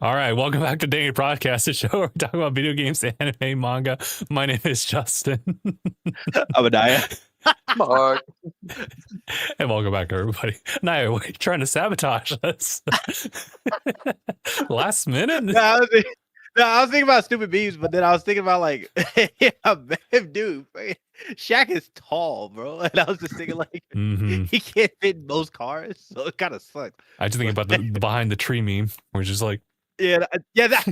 All right, welcome back to DangIT Prodcast, the show where we talk about video games, anime, manga. My name is Justin. I'm Aniyah. Mark. And welcome back, everybody. Aniyah, what are you trying to sabotage us? Last minute? No, I was thinking about stupid beefs, but then I was thinking about like, dude, Shaq is tall, bro, and I was just thinking like, he can't fit in most cars, so it kind of sucks. I just think about the behind the tree meme, where it's just like, yeah, that.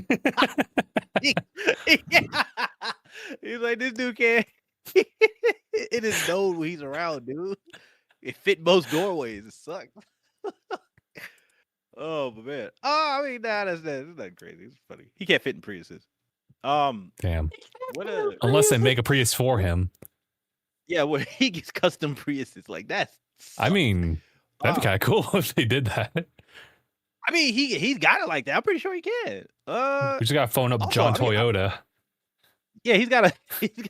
He's like, this dude can't. It is known when he's around, dude. It fit most doorways. It sucks. Oh, but man. Oh, I mean, that's not crazy. It's funny. He can't fit in Priuses. damn. What Unless they make a Prius for him. Yeah, where he gets custom Priuses. Like, that's. I mean, that'd be kind of cool if they did that. I mean, he's got it like that. I'm pretty sure he can. We just got to phone up also, John I mean, Toyota. Yeah, he's got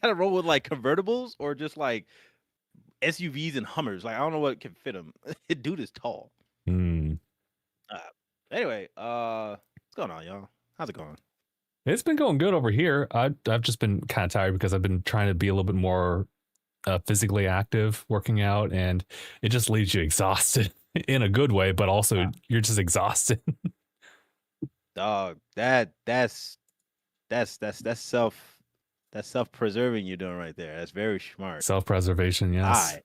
to roll with like convertibles or just like SUVs and Hummers. Like, I don't know what can fit him. Dude is tall. Anyway, what's going on, y'all? How's it going? It's been going good over here. I've just been kind of tired because I've been trying to be a little bit more physically active, working out, and it just leaves you exhausted in a good way, but also you're just exhausted. Dog, that's self-preserving you're doing right there. That's very smart. Self-preservation, yes.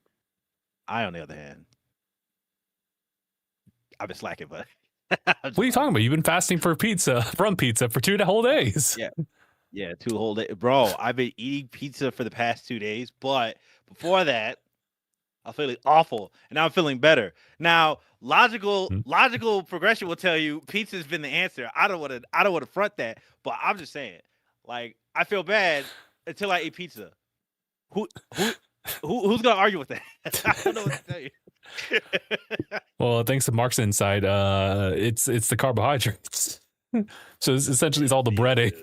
I on the other hand, I've been slacking, but what are you talking about? You've been fasting from pizza for 2 whole days. Yeah, 2 whole days, bro. I've been eating pizza for the past 2 days, but before that, I'm feeling awful, and now I'm feeling better. Now, logical progression will tell you pizza's been the answer. I don't want to front that, but I'm just saying, like, I feel bad until I eat pizza. Who's gonna argue with that? I don't know what to tell you. Well, thanks to Mark's insight, it's the carbohydrates. So essentially it's all the breading.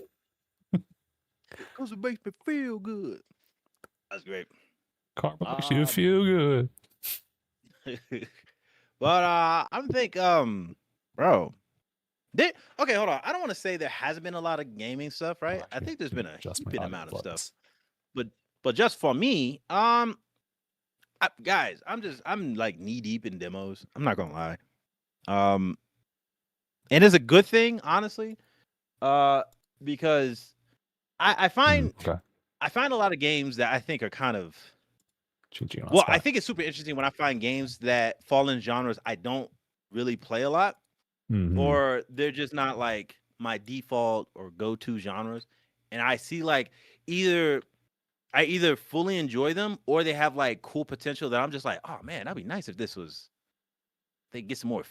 Because it makes me feel good. That's great. Carbo makes you feel good. But I'm thinking, bro. Okay, hold on. I don't want to say there hasn't been a lot of gaming stuff, right? I think there's been a heaping amount of stuff. But just for me, guys, I'm like knee deep in demos. I'm not gonna lie. And it's a good thing, honestly. Because I find a lot of games that I think are kind of I think it's super interesting when I find games that fall in genres I don't really play a lot. Or they're just not like my default or go-to genres. And I see like I either fully enjoy them or they have like cool potential that I'm just like, oh man, that'd be nice if they get some more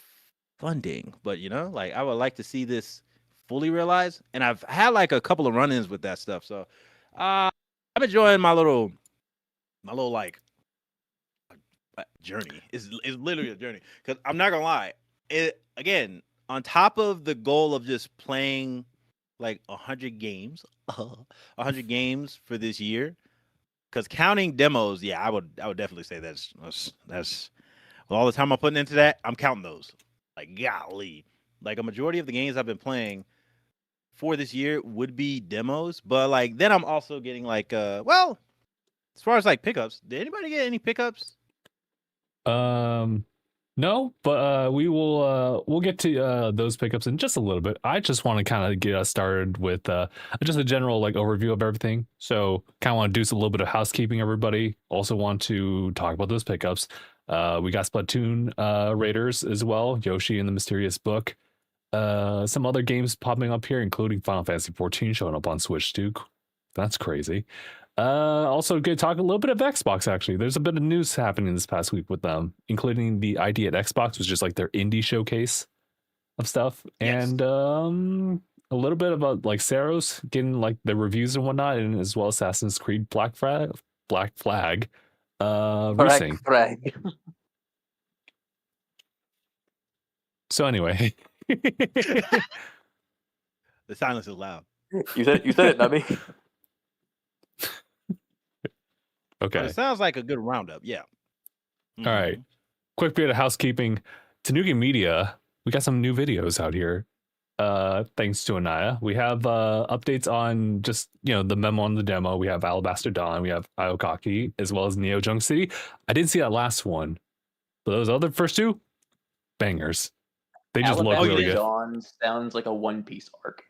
funding. But you know, like I would like to see this fully realized. And I've had like a couple of run-ins with that stuff. So I'm enjoying my little like journey. It's literally a journey. Because I'm not gonna lie. Again, on top of the goal of just playing like 100 games, 100 games for this year, because counting demos, yeah, I would definitely say that's with all the time I'm putting into that, I'm counting those. Like, golly, like a majority of the games I've been playing for this year would be demos, but like then I'm also getting like, well, as far as like pickups, did anybody get any pickups? No, but we'll get to those pickups in just a little bit. I just want to kind of get us started with just a general like overview of everything. So kind of want to do a little bit of housekeeping, everybody. Also want to talk about those pickups. We got Splatoon Raiders as well, Yoshi and the Mysterious Book. Some other games popping up here, including Final Fantasy XIV showing up on Switch too. That's crazy. Also good talk a little bit of Xbox. Actually, there's a bit of news happening this past week with them, including the ID at Xbox, was just like their indie showcase of stuff. Yes. And a little bit about like Saros getting like the reviews and whatnot, and as well Assassin's Creed Black Flag Resynced. So anyway, the silence is loud. You said it, not me. Okay. But it sounds like a good roundup. Yeah. All right. Quick bit of housekeeping. Tanuki Media, we got some new videos out here. thanks to Aniyah. We have updates on just the memo on the demo. We have Alabaster Dawn, we have Iokaki, as well as Neo Junk City. I didn't see that last one, but those other first two bangers. They just look really good. Dawn sounds like a One Piece arc.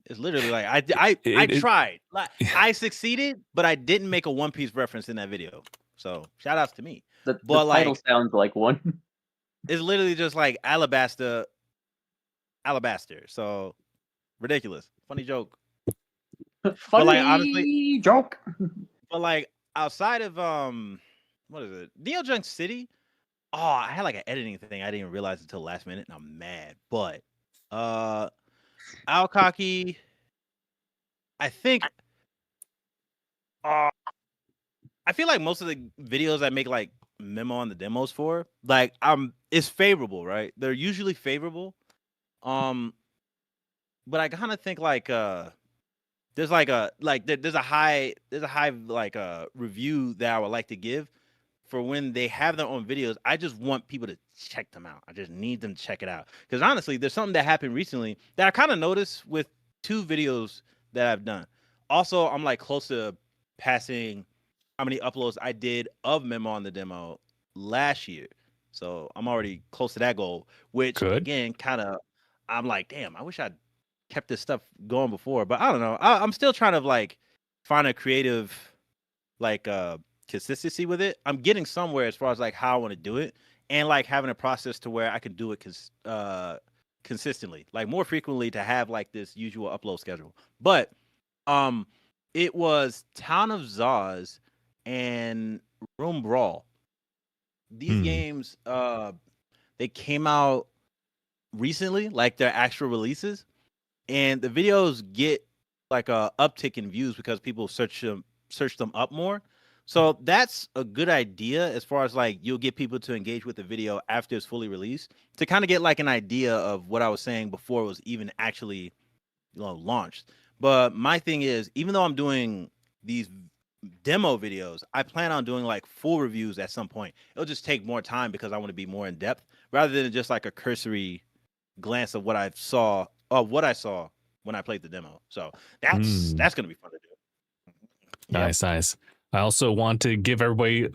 It's literally like I tried. Like, I succeeded, but I didn't make a One Piece reference in that video. So shout outs to me. The title sounds like one. It's literally just like Alabaster. So ridiculous. Funny joke. Funny honestly, joke. But like outside of what is it? Neo Junk City. Oh, I had like an editing thing I didn't even realize until last minute, and I'm mad. But Aokaki, I think I feel like most of the videos I make like memo on the demos for, like it's favorable, right? They're usually favorable. But I kind of think like there's a high like review that I would like to give for when they have their own videos. I just want people to check them out. I just need them to check it out. Because honestly, there's something that happened recently that I kind of noticed with 2 videos that I've done. Also, I'm like close to passing how many uploads I did of memo on the demo last year. So I'm already close to that goal, which again, kind of, I'm like, damn, I wish I'd kept this stuff going before, but I don't know. I'm still trying to like find a creative, like, consistency with it. I'm getting somewhere as far as like how I want to do it, and like having a process to where I can do it consistently, like more frequently, to have like this usual upload schedule. But it was Town of Zaz and Room Brawl. These games they came out recently, like their actual releases, and the videos get like a uptick in views because people search them up more. So that's a good idea as far as like you'll get people to engage with the video after it's fully released, to kind of get like an idea of what I was saying before it was even actually launched. But my thing is, even though I'm doing these demo videos, I plan on doing like full reviews at some point. It'll just take more time because I want to be more in depth rather than just like a cursory glance of what I saw when I played the demo. So that's gonna be fun to do. Nice. I also want to give everybody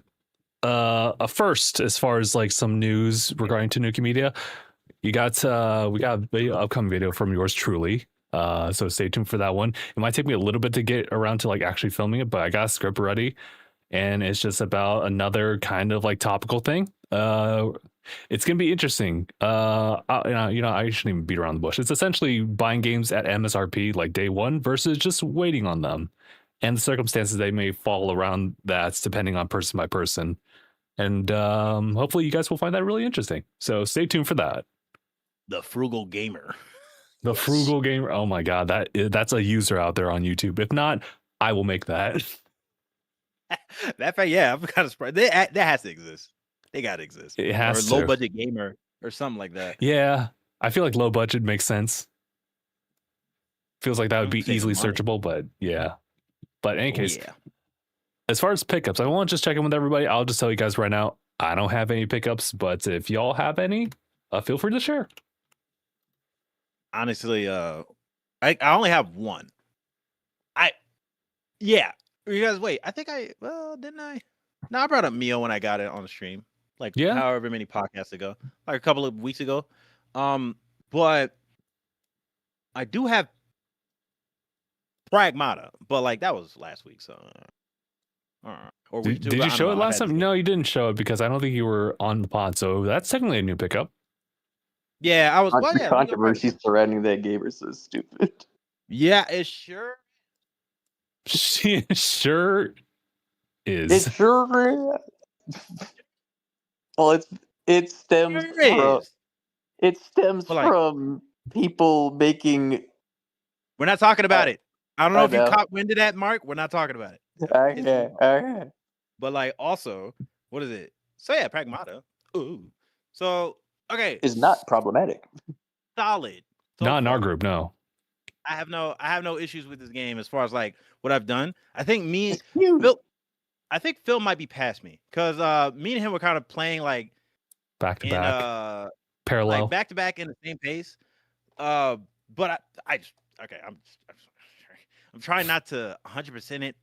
a first as far as like some news regarding Tanuki Media. We got an upcoming video from yours truly. So stay tuned for that one. It might take me a little bit to get around to like actually filming it, but I got a script ready, and it's just about another kind of like topical thing. It's gonna be interesting. I shouldn't even beat around the bush. It's essentially buying games at MSRP like day one versus just waiting on them, and the circumstances they may fall around that depending on person by person. And hopefully you guys will find that really interesting. So stay tuned for that. The Frugal Gamer. The Frugal Gamer. Oh my god, that's a user out there on YouTube. If not, I will make that. I'm kind of surprised. That has to exist. They gotta exist. It has to. Low budget gamer or something like that. Yeah, I feel like low budget makes sense. Feels like that would be easily searchable, but yeah. But in any case, as far as pickups, I won't just check in with everybody. I'll just tell you guys right now, I don't have any pickups, but if y'all have any, feel free to share. Honestly, I only have one. You guys wait. I think didn't I? No, I brought up Mio when I got it on the stream. Like however many podcasts ago, like a couple of weeks ago. But I do have Pragmata, but like that was last week, so or week 2. Did you show it last time? No, you didn't show it because I don't think you were on the pod, so that's technically a new pickup. Yeah, I was. The controversy surrounding that game are so stupid. Yeah, it sure. Sure is. It sure is. Well, it stems from people making. We're not talking about it. I don't know if you caught wind of that, Mark. We're not talking about it. Okay. But like, also, what is it? So yeah, Pragmata. Ooh. So okay. Is not problematic. Solid. So not in our group, no. I have no issues with this game as far as like what I've done. I think Phil might be past me because me and him were kind of playing like back to back, parallel, like back to back in the same pace. but I'm trying not to 100% it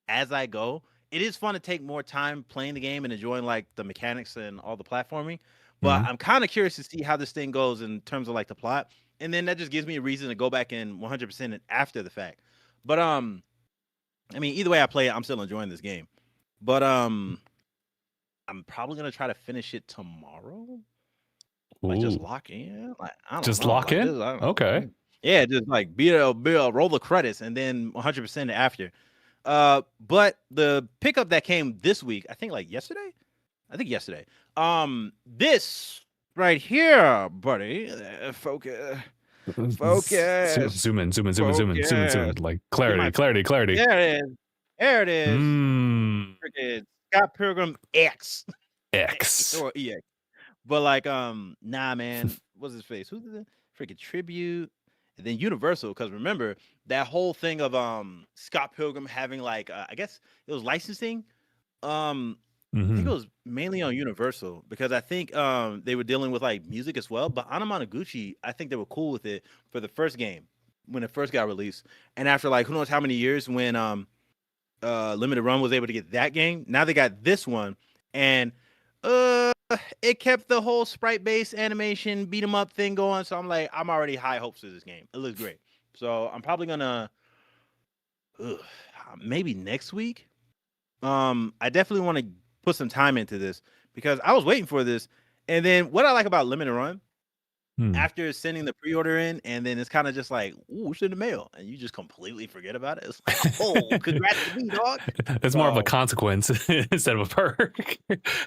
as I go. It is fun to take more time playing the game and enjoying like the mechanics and all the platforming. But I'm kind of curious to see how this thing goes in terms of like the plot, and then that just gives me a reason to go back and 100% it after the fact. But I mean, either way I play it, I'm still enjoying this game. But I'm probably gonna try to finish it tomorrow. Like just lock in. Like I don't just know. lock like, in. Just, Okay. Yeah, just like roll the credits and then 100% after. But the pickup that came this week, I think like yesterday. This right here, buddy. Focus. Zoom in. Like clarity. There it is. Freaking Scott Pilgrim X. Or EX. But like, nah, man. What's his face? Who's the freaking Tribute? And then Universal, because remember that whole thing of Scott Pilgrim having like I guess it was licensing. I think it was mainly on Universal because I think they were dealing with like music as well. But Anamanaguchi, I think they were cool with it for the first game when it first got released. And after like who knows how many years when Limited Run was able to get that game, now they got this one, and it kept the whole sprite-based animation beat 'em up thing going. So I'm like, I'm already high hopes for this game. It looks great. So I'm probably gonna maybe next week. I definitely want to put some time into this because I was waiting for this. And then what I like about Limited Run, after sending the pre-order in, and then it's kind of just like, ooh, it's in the mail, and you just completely forget about it. It's like, oh, congrats to me, dog. It's more of a consequence instead of a perk.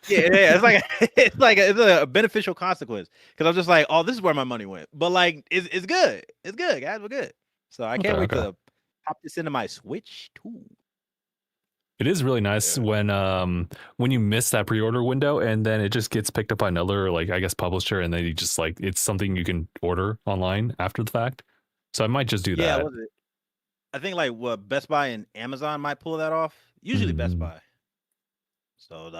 Yeah, it's like a beneficial consequence because I'm just like, oh, this is where my money went. But like, it's good. It's good, guys. We're good. So I can't wait to pop this into my Switch too. It is really nice when you miss that pre-order window and then it just gets picked up by another, like I guess publisher, and then you just like it's something you can order online after the fact. So I might just do that. I think like what Best Buy and Amazon might pull that off. Usually Best Buy. So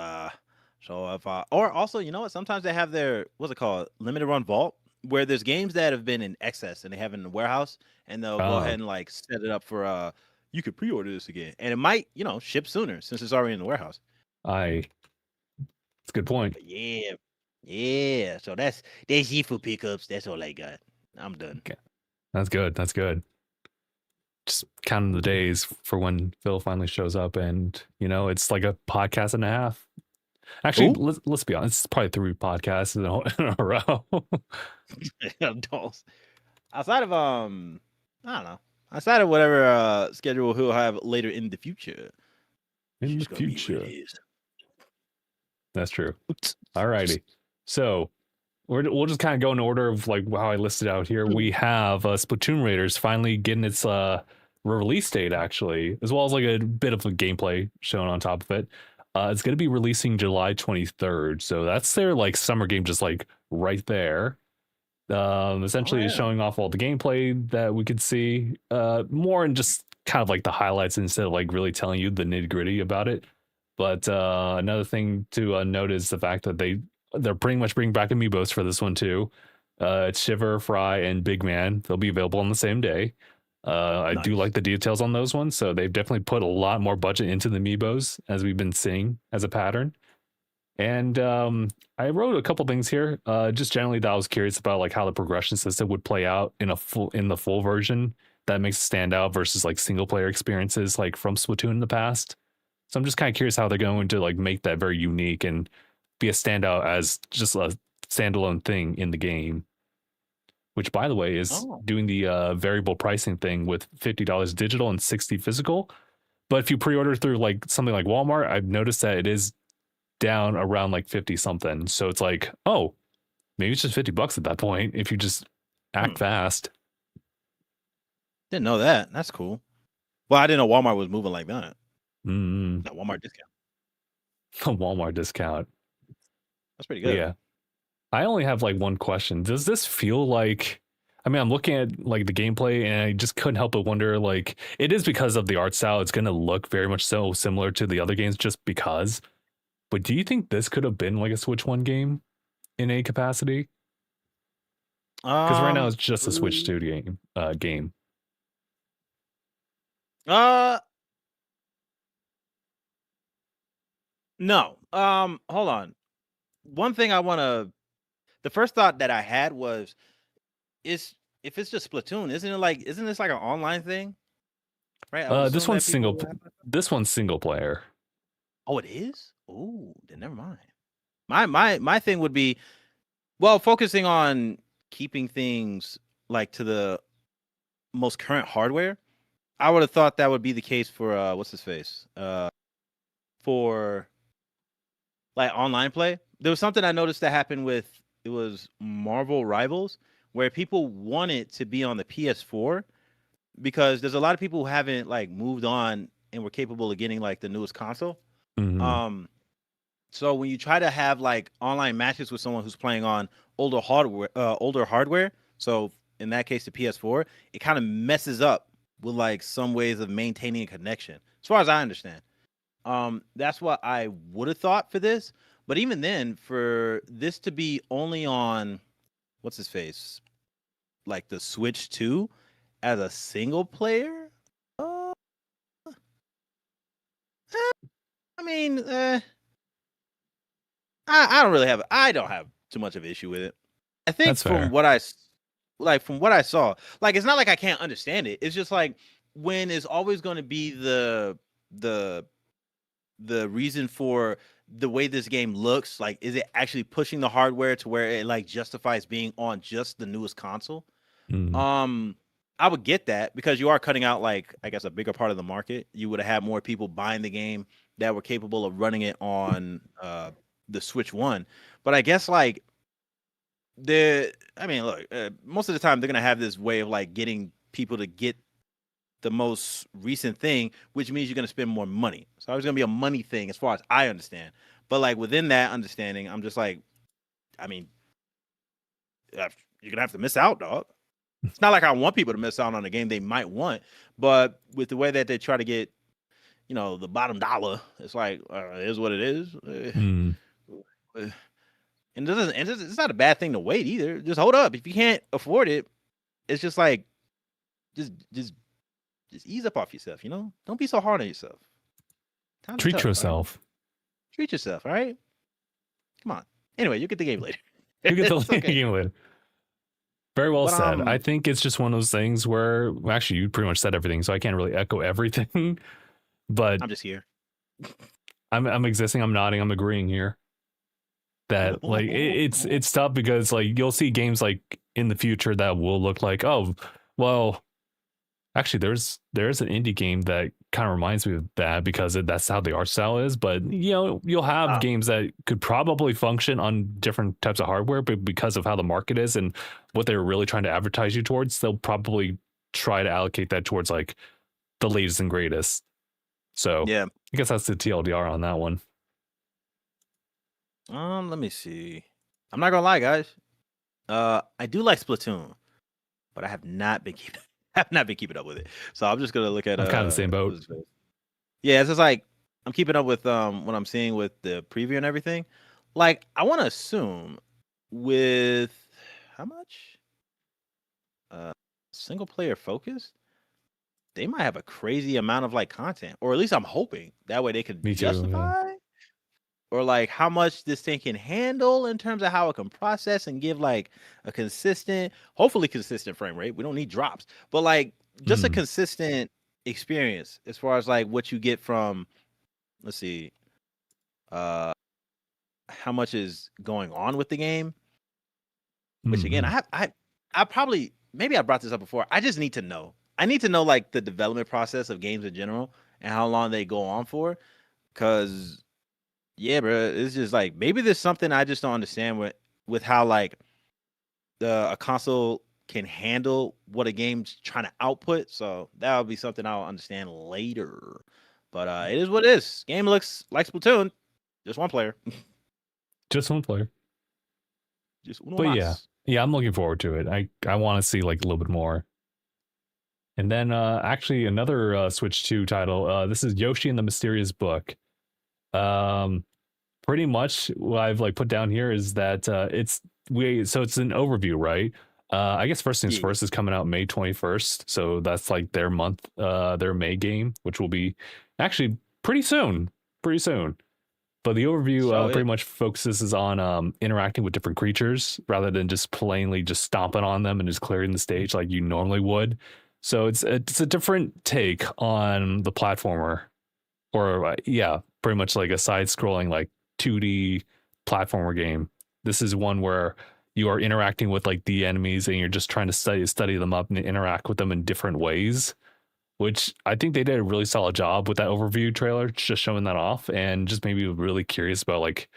if or also, you know what? Sometimes they have their what's it called, Limited Run Vault, where there's games that have been in excess and they have it in the warehouse, and they'll go ahead and like set it up for you could pre-order this again, and it might, ship sooner since it's already in the warehouse. That's a good point. But yeah. So that's it for pickups. That's all I got. I'm done. Okay. That's good. Just counting the days for when Phil finally shows up, and it's like a podcast and a half. Actually, let's be honest, it's probably 3 podcasts in a row. Outside of I don't know. Outside of whatever schedule he'll have later in the future. That's true. Alrighty. So we'll just kind of go in order of like how I listed out here. We have Splatoon Raiders finally getting its release date, actually, as well as like a bit of a gameplay shown on top of it. It's going to be releasing July 23rd. So that's their like summer game, just like right there. Essentially showing off all the gameplay that we could see, more in just kind of like the highlights instead of like really telling you the nitty gritty about it. But another thing to note is the fact that they're pretty much bringing back amiibos for this one too. It's Shiver, Fry, and Big Man. They'll be available on the same day. I do like the details on those ones, so they've definitely put a lot more budget into the amiibos as we've been seeing as a pattern. And I wrote a couple things here, just generally that I was curious about, like how the progression system would play out in the full version that makes it stand out versus like single player experiences like from Splatoon in the past. So I'm just kind of curious how they're going to like make that very unique and be a standout as just a standalone thing in the game. Which, by the way, is doing the variable pricing thing with $50 digital and $60 physical. But if you pre-order through like something like Walmart, I've noticed that it is down around like 50 something. So it's like, oh, maybe it's just $50 at that point if you just act fast. Didn't know that. That's cool. Well, I didn't know Walmart was moving like that. That Walmart discount. A Walmart discount. That's pretty good. Yeah. I only have like one question. Does this feel like, I mean, I'm looking at like the gameplay and I just couldn't help but wonder, like, it is because of the art style. It's going to look very much so similar to the other games just because. But do you think this could have been like a Switch 1 game in any capacity? Because right now it's just a Switch 2 game. No. Hold on. One thing the first thought that I had was, if it's just Splatoon, isn't this like an online thing? Right? This one's single player. Oh, it is? Oh, then never mind. My thing would be, well, focusing on keeping things like to the most current hardware. I would have thought that would be the case for what's his face? For like online play. There was something I noticed that happened with, it was Marvel Rivals, where people wanted to be on the PS4 because there's a lot of people who haven't like moved on and were capable of getting like the newest console. Mm-hmm. So when you try to have like online matches with someone who's playing on older hardware, so in that case the PS4, it kind of messes up with like some ways of maintaining a connection, as far as I understand. That's what I would have thought for this. But even then, for this to be only on what's his face, like the Switch 2 as a single player, I mean, I don't have too much of an issue with it. I think from what I saw, like, it's not like I can't understand it. It's just like, when is always going to be the reason for the way this game looks, like, is it actually pushing the hardware to where it like justifies being on just the newest console? I would get that, because you are cutting out, like, I guess, a bigger part of the market. You would have had more people buying the game that were capable of running it on the Switch 1. But I guess, like, look, most of the time they're going to have this way of like getting people to get the most recent thing, which means you're going to spend more money. So it's going to be a money thing as far as I understand. But like within that understanding, I'm just like, I mean, you're going to have to miss out, dog. It's not like I want people to miss out on a game they might want, but with the way that they try to get, the bottom dollar, it's like, it is what it is. And it's not a bad thing to wait either. Just hold up. If you can't afford it, it's just like, just ease up off yourself, Don't be so hard on yourself. Treat yourself. Right? Treat yourself, all right? Come on. Anyway, you'll get the game later. You get the game later. Very well said. I think it's just one of those things where, actually, you pretty much said everything, so I can't really echo everything. But I'm just here. I'm existing. I'm nodding. I'm agreeing here. That like it's tough, because like you'll see games like in the future that will look like, oh, well, actually there's an indie game that kind of reminds me of that, because that's how the art style is. But you'll have games that could probably function on different types of hardware, but because of how the market is and what they're really trying to advertise you towards, they'll probably try to allocate that towards like the latest and greatest. So yeah, I guess that's the TLDR on that one. Let me see. I'm not gonna lie, guys. I do like Splatoon, but I have not been keeping up with it. So I'm just gonna look at. I'm kind of the same boat. Yeah, it's just like I'm keeping up with what I'm seeing with the preview and everything. Like, I want to assume with how much single player focused, they might have a crazy amount of like content, or at least I'm hoping that way they could justify. Yeah. Or like how much this thing can handle in terms of how it can process and give like a hopefully consistent frame rate. We don't need drops, but like just a consistent experience as far as like what you get from, let's see, how much is going on with the game. Which again, I probably, maybe I brought this up before. I just need to know. I need to know like the development process of games in general and how long they go on for, because. Yeah, bro. It's just like, maybe there's something I just don't understand with how like a console can handle what a game's trying to output. So that'll be something I'll understand later. But it is what it is. Game looks like Splatoon, just one player. Just one player. Just uno but mas. yeah, I'm looking forward to it. I want to see like a little bit more. And then actually another Switch 2 title. This is Yoshi and the Mysterious Book. Pretty much what I've like put down here is that it's an overview, right, I guess First Things First is coming out May 21st, so that's like their month, their May game, which will be actually pretty soon. But the overview pretty much focuses on interacting with different creatures rather than just plainly just stomping on them and just clearing the stage like you normally would. So it's a different take on the platformer, or pretty much like a side-scrolling like 2D platformer game. This is one where you are interacting with like the enemies and you're just trying to study them up and interact with them in different ways, which I think they did a really solid job with that overview trailer, just showing that off, and just made me really curious about like,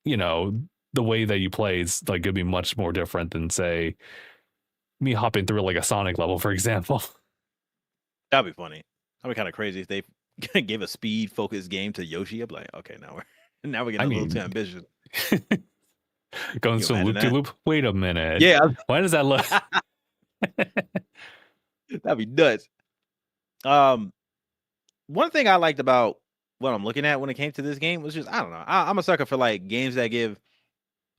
you know, the way that you play is like gonna be much more different than say me hopping through like a Sonic level, for example. That'd be funny. That'd be kind of crazy if they gave a speed focused game to Yoshi. I'm like, okay, now we're getting a little too ambitious. Going some loop to loop. Wait a minute. Yeah. Why does that look? That'd be nuts. One thing I liked about what I'm looking at when it came to this game was just, I don't know. I'm a sucker for like games that give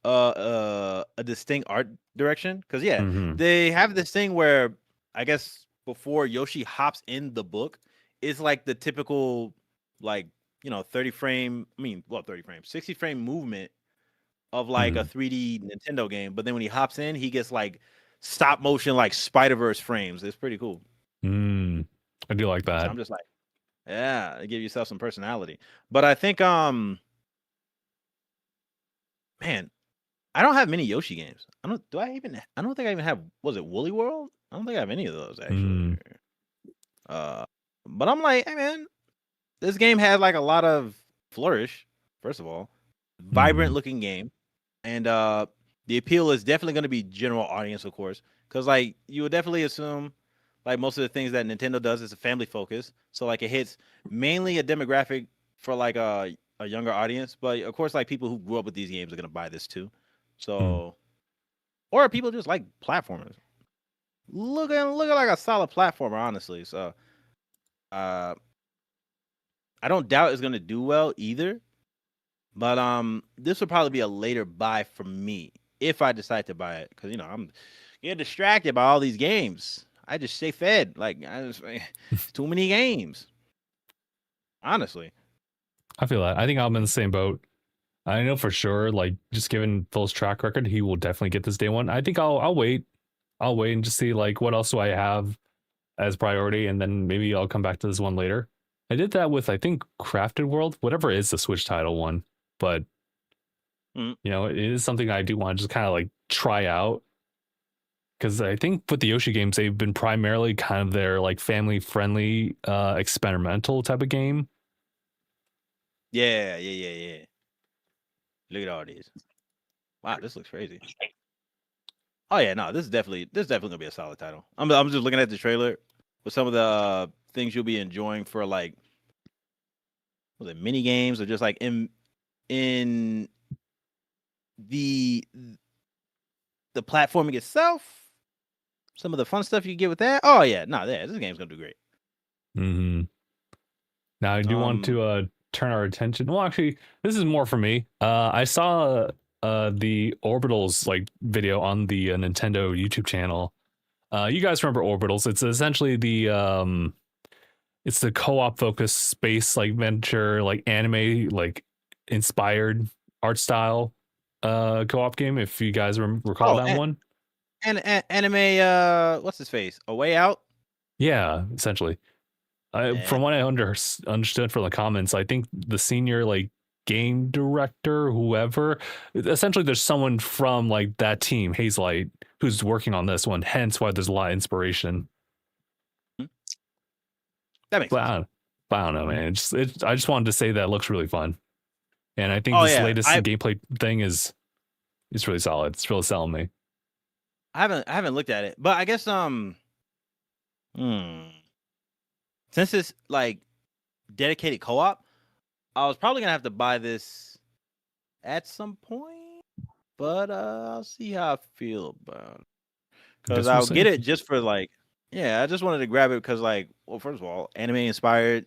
a distinct art direction. Because they have this thing where I guess before Yoshi hops in the book, it's like the typical like 60 frame movement of like a 3D Nintendo game, but then when he hops in, he gets like stop motion like Spider-Verse frames. It's pretty cool. I do like that. So I'm just like, yeah, give yourself some personality. But I think man, I don't have many Yoshi games. I don't think I even have, was it Woolly World? I don't think I have any of those actually. But I'm like, hey man, this game had like a lot of flourish, first of all. Vibrant looking game. And the appeal is definitely going to be general audience, of course, because like you would definitely assume like most of the things that Nintendo does is a family focus, so like it hits mainly a demographic for like a younger audience, but of course like people who grew up with these games are going to buy this too. So or people just like platformers, looking like a solid platformer, honestly. So I don't doubt it's going to do well either. But this would probably be a later buy for me if I decide to buy it, because I'm getting distracted by all these games. I just stay fed. Like too many games. Honestly, I feel that. I think I'm in the same boat. I know for sure. Like just given Phil's track record, he will definitely get this day one. I think I'll wait. I'll wait and just see like what else do I have as priority, and then maybe I'll come back to this one later. I did that with I think Crafted World, whatever is the Switch title one. But it is something I do want to just kind of like try out, because I think with the Yoshi games, they've been primarily kind of their like family friendly experimental type of game. Yeah. Look at all these. Wow, this looks crazy. Oh yeah, no, this is definitely gonna be a solid title. I'm just looking at the trailer with some of the things you'll be enjoying for like, was it mini games or just like in the platforming itself, some of the fun stuff you get with that. Oh yeah, this game's gonna do great. Now I do want to turn our attention. Well, actually, this is more for me. I saw the Orbitals like video on the Nintendo YouTube channel. You guys remember Orbitals? It's essentially the it's the co-op focused space like venture like anime like inspired art style co-op game, if you guys recall that one. And anime what's his face? A Way Out? Yeah, essentially. From what I understood from the comments, I think the senior like game director, whoever, essentially there's someone from like that team, Hazelight, who's working on this one, hence why there's a lot of inspiration. That makes sense. But I don't know, man. I just wanted to say that it looks really fun. And I think this latest gameplay thing is really solid. It's really selling me. I haven't looked at it, but I guess since it's like dedicated co-op, I was probably gonna have to buy this at some point, but I'll see how I feel about it. Because I'll get it just for like, I just wanted to grab it because like, well, first of all, anime inspired,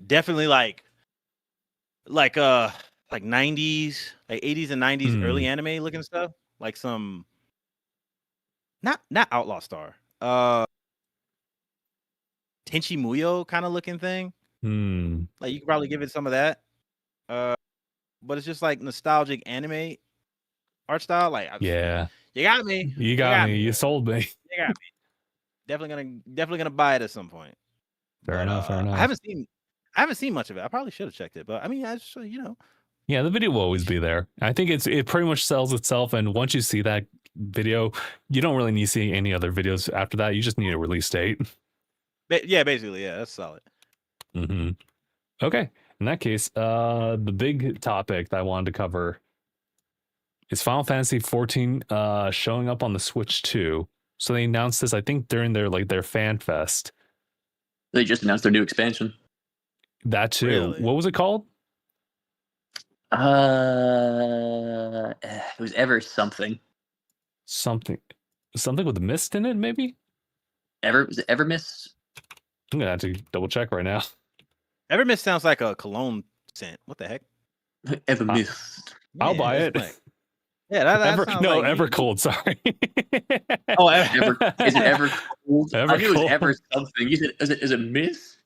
definitely like 90s, like 80s and 90s early anime looking stuff, like some not Outlaw Star. Tenchi Muyo kind of looking thing. Like you could probably give it some of that. But it's just like nostalgic anime art style. Like Yeah. You got me. You got me. You sold me. You got me. Definitely gonna buy it at some point. Fair enough. I haven't seen much of it. I probably should have checked it, but I mean, I just Yeah, the video will always be there. I think it pretty much sells itself, and once you see that video, you don't really need to see any other videos after that. You just need a release date. Yeah, basically, yeah, that's solid. Okay, in that case, the big topic that I wanted to cover is Final Fantasy XIV showing up on the Switch 2. So they announced this, I think, during their fan fest. They just announced their new expansion. That too. Really? What was it called? It was Ever something. Something with a mist in it, maybe? Was it Evermist? I'm gonna have to double check right now. Evermist sounds like a cologne scent. What the heck? Evermist. I'll buy it. Yeah, that sounds like Evercold. Sorry. Oh, Is it Evercold? I knew it was Evercold. Ever something. You said, is it Miss?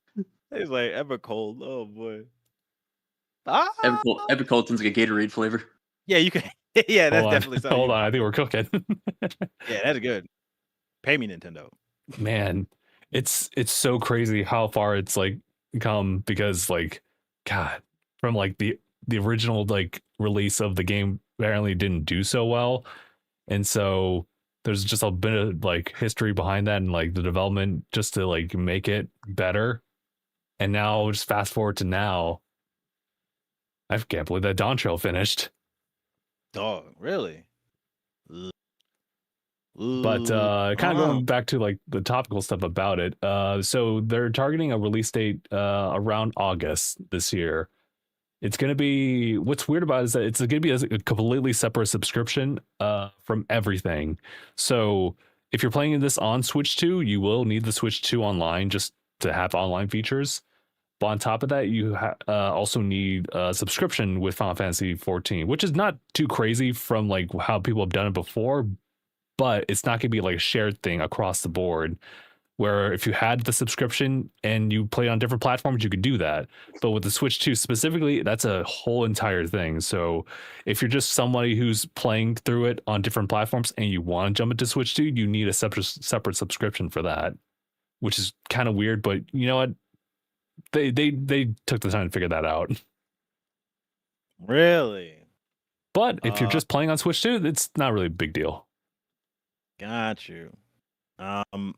It's like Evercold. Oh boy. Evercold sounds like a Gatorade flavor. Yeah, you can. Yeah, that's definitely something. Hold on, I think we're cooking. Yeah, that's good. Pay me, Nintendo. Man, it's so crazy how far it's like come, because like, God, from like the original like release of the game apparently didn't do so well, and so there's just a bit of like history behind that and like the development just to like make it better. And now just fast forward to now, I can't believe that Dawn Trail finished. Dog, really? But kind of going back to like the topical stuff about it. So they're targeting a release date around August this year. It's going to be, what's weird about it is that it's going to be a completely separate subscription from everything. So if you're playing this on Switch 2, you will need the Switch 2 online just to have online features. But on top of that, you also need a subscription with Final Fantasy XIV, which is not too crazy from like how people have done it before, but it's not going to be like a shared thing across the board, where if you had the subscription and you play on different platforms, you could do that. But with the Switch 2 specifically, that's a whole entire thing. So if you're just somebody who's playing through it on different platforms and you want to jump into Switch 2, you need a separate subscription for that, which is kind of weird, but you know what? They took the time to figure that out. Really? But if you're just playing on Switch 2, it's not really a big deal. Got you. And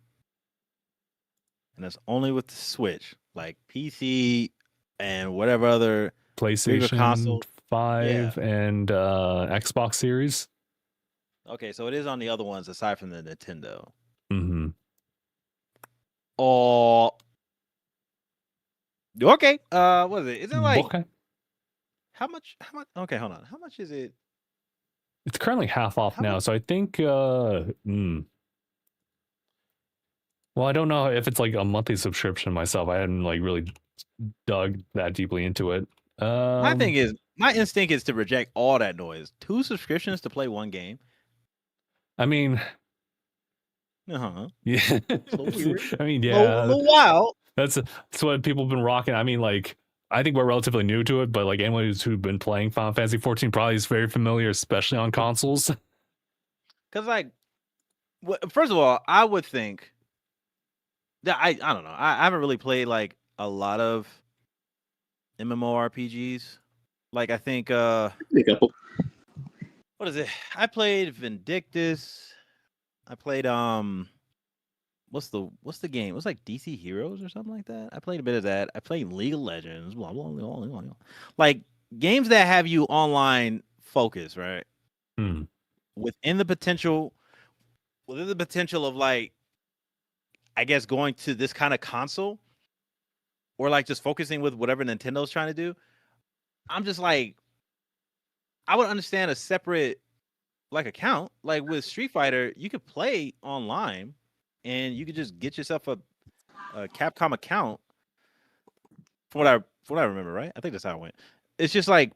that's only with the Switch, like PC and whatever other PlayStation console. 5 and Xbox Series. Okay, so it is on the other ones aside from the Nintendo. Mm-hmm. Oh. Okay. What is it? Is it like how much? Okay, hold on. How much is it? It's currently half off now, so I think well, I don't know if it's like a monthly subscription myself. I hadn't like really dug that deeply into it. My instinct is to reject all that noise. 2 subscriptions to play 1 game. I mean, yeah. I mean, yeah. A little wild. That's what people have been rocking. I mean, like, I think we're relatively new to it, but like anyone who's been playing Final Fantasy XIV probably is very familiar, especially on consoles. Because, like, first of all, I would think that I don't know. I haven't really played like a lot of MMORPGs. Like, I think what is it? I played Vindictus. I played what's the game? It was like DC Heroes or something like that. I played a bit of that. I played League of Legends, blah blah blah blah. Like games that have you online focus, right? Within the potential of like, I guess going to this kind of console, or like just focusing with whatever Nintendo's trying to do. I'm just like, I would understand a separate like account. Like with Street Fighter, you could play online. And you could just get yourself a Capcom account. From what I remember, right? I think that's how it went. It's just like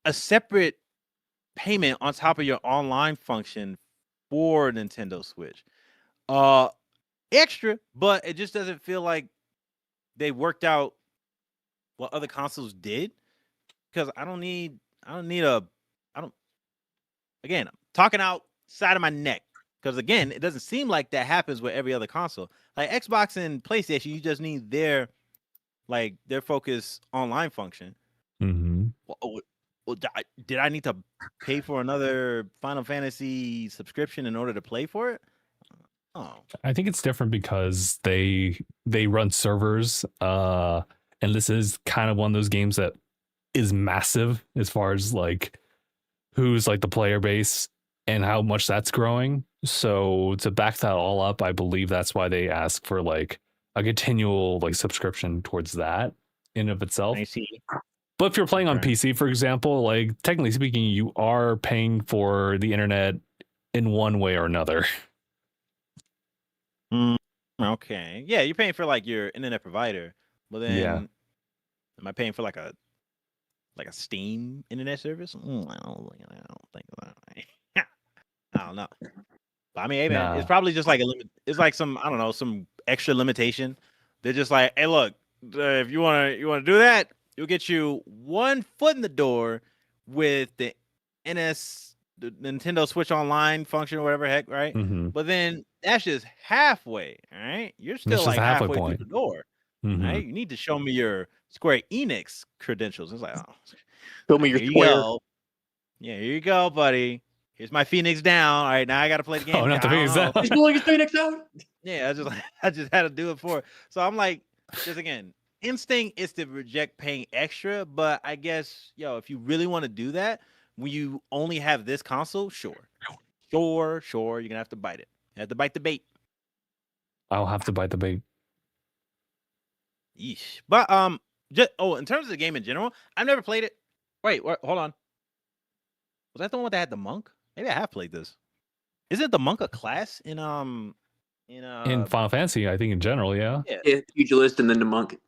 a separate payment on top of your online function for Nintendo Switch. Extra, but it just doesn't feel like they worked out what other consoles did. Because I don't again, I'm talking outside of my neck. Because again, it doesn't seem like that happens with every other console. Like Xbox and PlayStation, you just need their focus online function. Mm-hmm. Well, did I need to pay for another Final Fantasy subscription in order to play for it? Oh, I think it's different because they run servers, and this is kind of one of those games that is massive as far as like who's like the player base and how much that's growing. So to back that all up, I believe that's why they ask for like a continual like subscription towards that in of itself. I see. But if you're playing on PC, for example, like technically speaking, you are paying for the internet in one way or another. Okay. Yeah, you're paying for like your internet provider, but then am I paying for like a Steam internet service? I don't think that. I don't know. But I mean, hey man, it's probably just like it's like some, I don't know, some extra limitation. They're just like, hey, look, if you wanna do that, it'll get you one foot in the door with the the Nintendo Switch Online function or whatever heck, right? Mm-hmm. But then that's just halfway, all right? You're still like halfway through the door, right? You need to show me your Square Enix credentials. It's like, oh, show me your Square. Yeah, here you go, buddy. Here's my Phoenix down. All right, now I got to play the game. Oh, not the Phoenix down. He's pulling his Phoenix out. Yeah, I just had to do it for it. So I'm like, just again, instinct is to reject paying extra, but I guess, if you really want to do that, when you only have this console, sure, you're gonna have to bite it. You have to bite the bait. I'll have to bite the bait. Yeesh. But in terms of the game in general, I've never played it. Wait, hold on. Was that the one that had the monk? Maybe I have played this. Isn't the monk a class in Final Fantasy? I think in general, yeah. Yeah, pugilist and then the monk.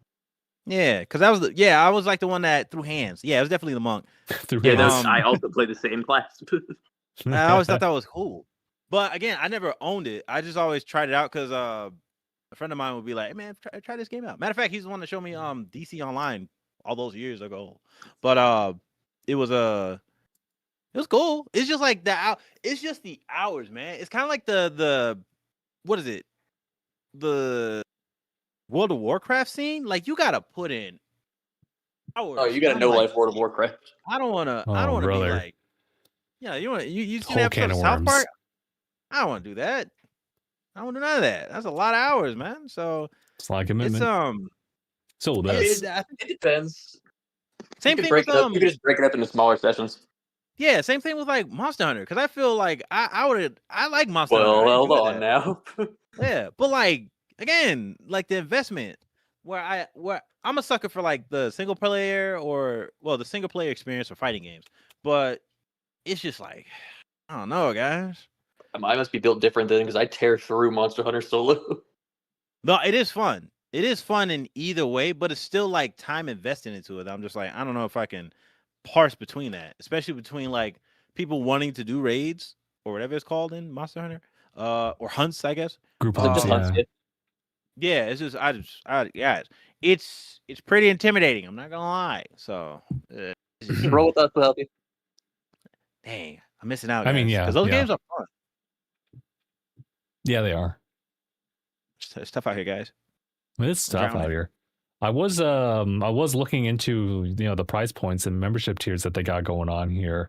Yeah, because that was I was like the one that threw hands. Yeah, it was definitely the monk. I also play the same class. I always thought that was cool. But again, I never owned it. I just always tried it out because a friend of mine would be like, hey, man, try this game out. Matter of fact, he's the one that showed me DC Online all those years ago. But it was cool. It's just like it's just the hours, man. It's kind of like the what is it? The World of Warcraft scene. Like you gotta put in hours. Oh, you gotta know life World of Warcraft. I don't wanna be like, you seen that episode of South Park? I don't want to do that. I don't want to do none of that. That's a lot of hours, man. So it's like a commitment. So it depends. Same thing with you could just break it up into smaller sessions. Yeah, same thing with like Monster Hunter, because I feel like I like Monster Hunter. Well, hold on now. Yeah, but like again, like the investment where I'm a sucker for like the single player the single player experience for fighting games, but it's just like I don't know, guys. I must be built different then because I tear through Monster Hunter solo. No, it is fun. It is fun in either way, but it's still like time invested into it. I'm just like I don't know if I can parse between that, especially between like people wanting to do raids or whatever it's called in Monster Hunter, or hunts, I guess. Group hunts, yeah. It's just it's pretty intimidating. I'm not gonna lie. So roll with us to help you. Dang, I'm missing out. I mean, yeah, because those games are fun. Yeah, they are. It's tough out here, guys. It's tough out here. I was looking into the price points and membership tiers that they got going on here.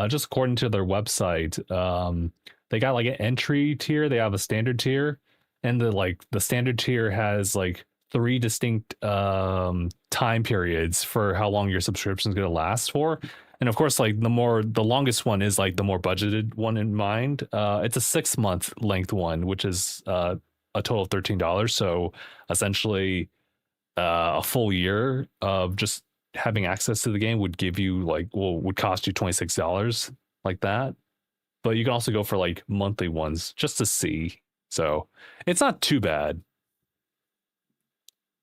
Just according to their website, they got like an entry tier, they have a standard tier, and the standard tier has like 3 distinct time periods for how long your subscription is going to last for. And of course, like the longest one is like the more budgeted one in mind. It's a 6-month length one, which is a total of $13. So essentially, a full year of just having access to the game would give you would cost you $26 like that. But you can also go for like monthly ones just to see. So it's not too bad.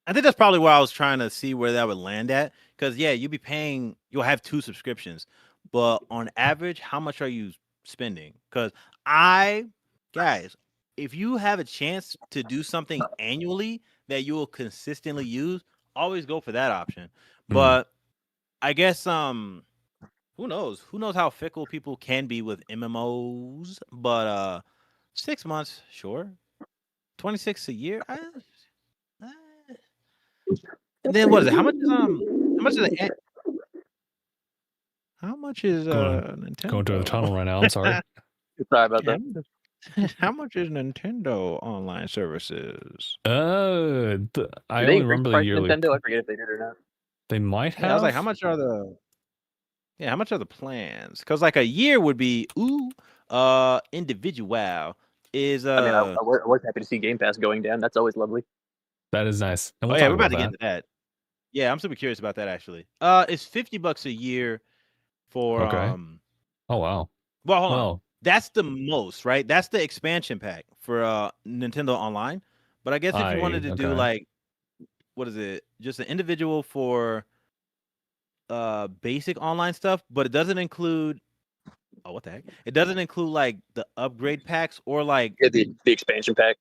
I think that's probably where I was trying to see where that would land at. Because you'll have 2 subscriptions, but on average, how much are you spending. Because guys, if you have a chance to do something annually that you will consistently use, always go for that option. But I guess who knows? Who knows how fickle people can be with MMOs? But 6 months, sure. 26 a year. And then what is it? How much is Nintendo? Going through the tunnel right now. I'm sorry. Sorry about that. How much is Nintendo online services? I only remember the yearly. Nintendo, I forget if they did or not. They might have. I was like, how much are the plans? Because like a year would be individual is I mean, I was happy to see Game Pass going down. That's always lovely. That is nice. And we're about to get into that. Yeah, I'm super curious about that actually. It's $50 a year for Oh wow. Well, hold on. That's the most, right? That's the expansion pack for Nintendo Online. But I guess if you wanted to do like, what is it? Just an individual for basic online stuff, but it doesn't include. Oh, what the heck? It doesn't include like the upgrade packs or like the expansion pack.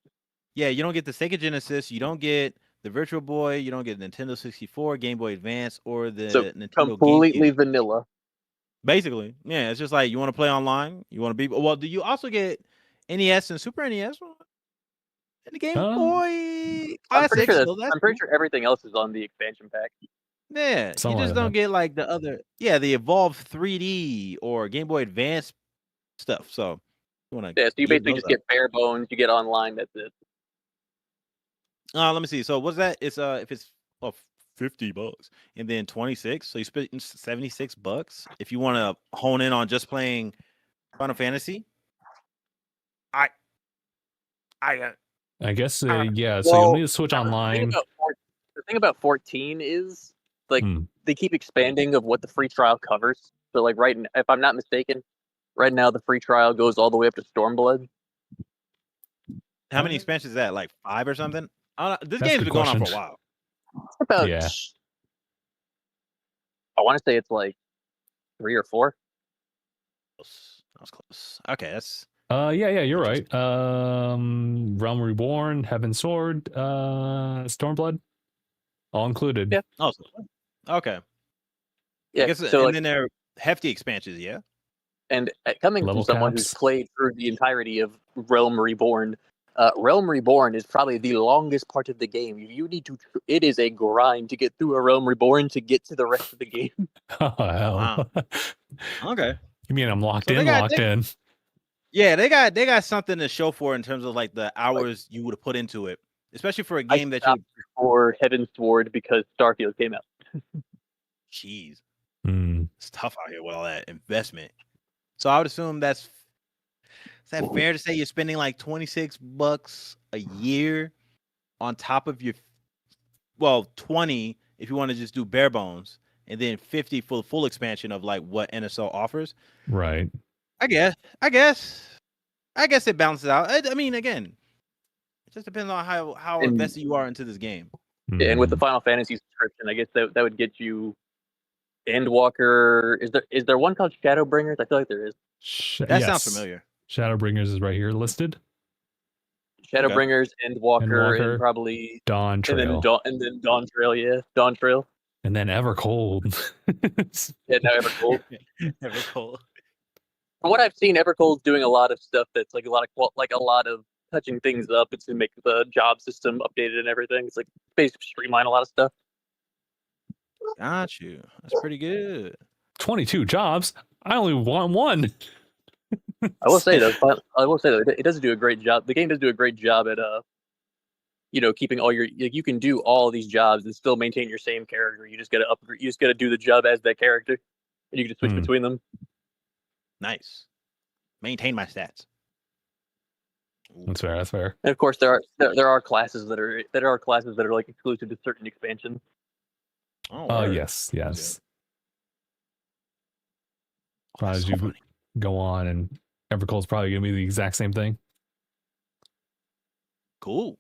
Yeah, you don't get the Sega Genesis, you don't get the Virtual Boy, you don't get Nintendo 64, Game Boy Advance, or the Nintendo completely vanilla. Basically, yeah, it's just like you want to play online, you want to be. Well, do you also get NES and Super NES and the Game Boy Classic? I'm pretty sure everything else is on the expansion pack. Yeah, you just don't get like the other, the Evolve 3D or Game Boy Advance stuff. So you want to, so you basically just get bare bones. You get online. That's it. Let me see. So what's that? It's if it's $50 and then 26, so you spend $76 if you want to hone in on just playing Final Fantasy. I guess yeah. So you'll need to switch online. The thing about 14 is like they keep expanding of what the free trial covers. So like if I'm not mistaken, right now the free trial goes all the way up to Stormblood. How many expansions is that? Like 5 or something? This game's been going on for a while. It's about, I want to say it's like 3 or 4. That was close. Okay, that's. Yeah, you're right. Realm Reborn, Heaven Sword, Stormblood, all included. Yeah. Oh, okay. Yeah. I guess, and then there are hefty expansions, yeah. And coming from someone who's played through the entirety of Realm Reborn. Realm Reborn is probably the longest part of the game. It is a grind to get through a Realm Reborn to get to the rest of the game. Oh, hell. Wow. Okay. You mean I'm locked in? Yeah, they got something to show for in terms of like the hours you would have put into it, especially for a game that you for Heaven's Sword because Starfield came out. Jeez, it's tough out here with all that investment. So I would assume is that fair to say you're spending like $26 a year on top of your 20 if you want to just do bare bones, and then 50 for the full expansion of like what NSO offers. Right. I guess it balances out. I mean, again, it just depends on how invested you are into this game. Yeah, and with the Final Fantasy subscription, I guess that would get you Endwalker. Is there one called Shadowbringers? I feel like there is. That sounds familiar. Shadowbringers is right here listed. Shadowbringers, Endwalker, and probably Dawn Trail. And then Dawn Trail, yeah. Dawn Trail. And then Evercold. Yeah, now Evercold. Evercold. From what I've seen, Evercold's doing a lot of stuff that's like a lot of touching things up. It's to make the job system updated and everything. It's like basically streamline a lot of stuff. Got you. That's pretty good. 22 jobs. I only want one. I will say though, it does do a great job. The game does do a great job at keeping all your. You can do all these jobs and still maintain your same character. You just gotta upgrade. You just gotta do the job as that character, and you can just switch between them. Nice. Maintain my stats. That's fair. And of course, there are classes that are like exclusive to certain expansions. Oh, yes. As you go on, and Evercold's probably gonna be the exact same thing. Cool.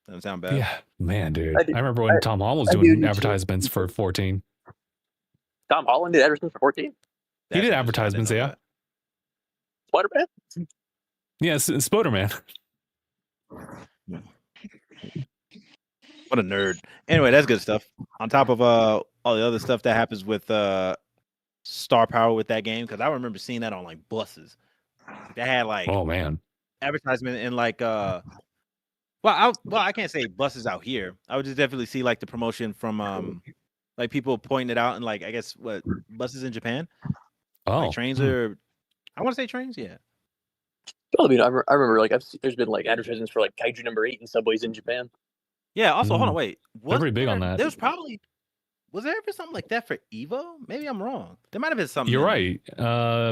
Doesn't sound bad. Yeah, man, dude. I remember when Tom Holland was doing advertisements for 14. Tom Holland did advertisements for 14. He did advertisements, yeah. Spider-Man? Yes, yeah, Spider-Man. What a nerd. Anyway, that's good stuff. On top of all the other stuff that happens with star power with that game, because I remember seeing that on like buses. They had like oh man advertisement in like I can't say buses out here. I would just definitely see like the promotion from like people pointing it out and like I guess what buses in Japan. Like trains or I want to say trains, yeah. Well, I mean, I remember like there's been like advertisements for like Kaiju number 8 in subways in Japan. Yeah. Also, hold on, wait. They're pretty big on that. There was probably. Was there ever something like that for Evo? Maybe I'm wrong. There might have been something. You're right.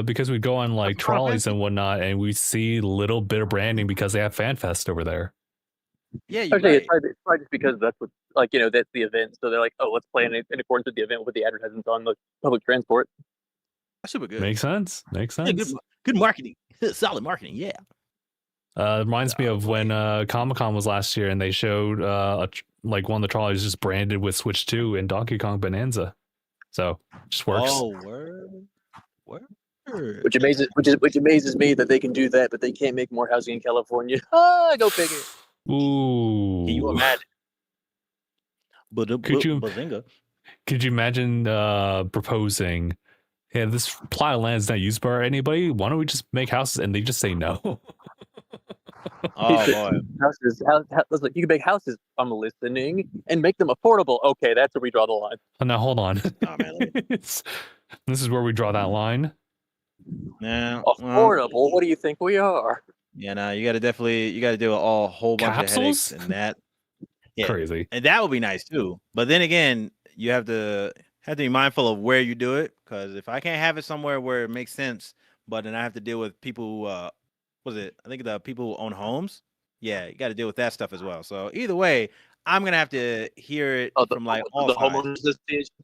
Because we go on like trolleys and whatnot, and we see little bit of branding because they have FanFest over there. Yeah, you're right. It's probably just because that's what, like, you know, that's the event. So they're like, oh, let's plan it in accordance with the event with the advertisements on the public transport. That's super good. Makes sense. Yeah, good marketing. Solid marketing. Yeah. It reminds me of when Comic-Con was last year, and they showed like one of the trolleys just branded with Switch 2 and Donkey Kong Bonanza. So just works. Oh, word. Which amazes me that they can do that, but they can't make more housing in California. Go figure. Ooh. Can you imagine? Could you imagine proposing, yeah, this plot of land is not used by anybody. Why don't we just make houses? And they just say no. Oh boy. Houses. Listen, you can make houses. I'm listening, and make them affordable. Okay, that's where we draw the line. Oh, now hold on. Oh, man, this is where we draw that line. Now, affordable. What do you think we are? Yeah, no, you got to do a whole bunch of headaches and that. Yeah, crazy, and that would be nice too. But then again, you have to be mindful of where you do it, because if I can't have it somewhere where it makes sense, but then I have to deal with people who, I think the people who own homes. Yeah, you got to deal with that stuff as well. So either way, I'm gonna have to hear it from like all the sides. homeowners association.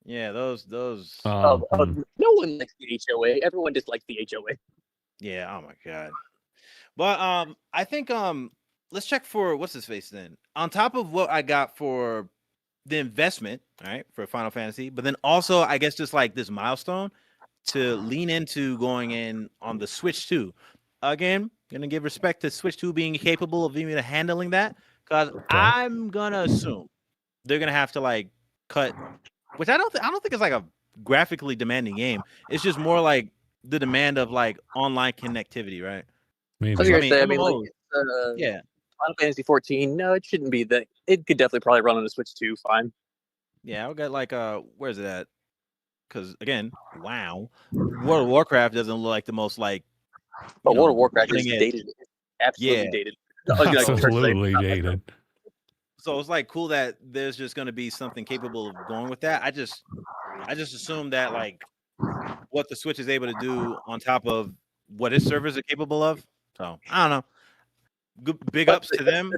Yeah, those. No one likes the HOA. Everyone dislikes the HOA. Yeah. Oh my god. But I think let's check for what's his face then. On top of what I got for the investment, all right, for Final Fantasy, but then also I guess just like this milestone to lean into going in on the Switch 2. Again, gonna give respect to Switch 2 being capable of even handling that, because I'm gonna assume they're gonna have to like cut, which I don't think it's like a graphically demanding game. It's just more like the demand of like online connectivity, right? Yeah. Final Fantasy 14, no, it shouldn't be that. It could definitely probably run on a Switch 2 fine. Yeah, I'll get like where's it at? Because again, wow, World of Warcraft doesn't look like the most like. But World of Warcraft is dated. Absolutely dated. Absolutely dated. So it's like cool that there's just going to be something capable of going with that. I just assume that like what the Switch is able to do on top of what its servers are capable of. So I don't know. Big ups to them.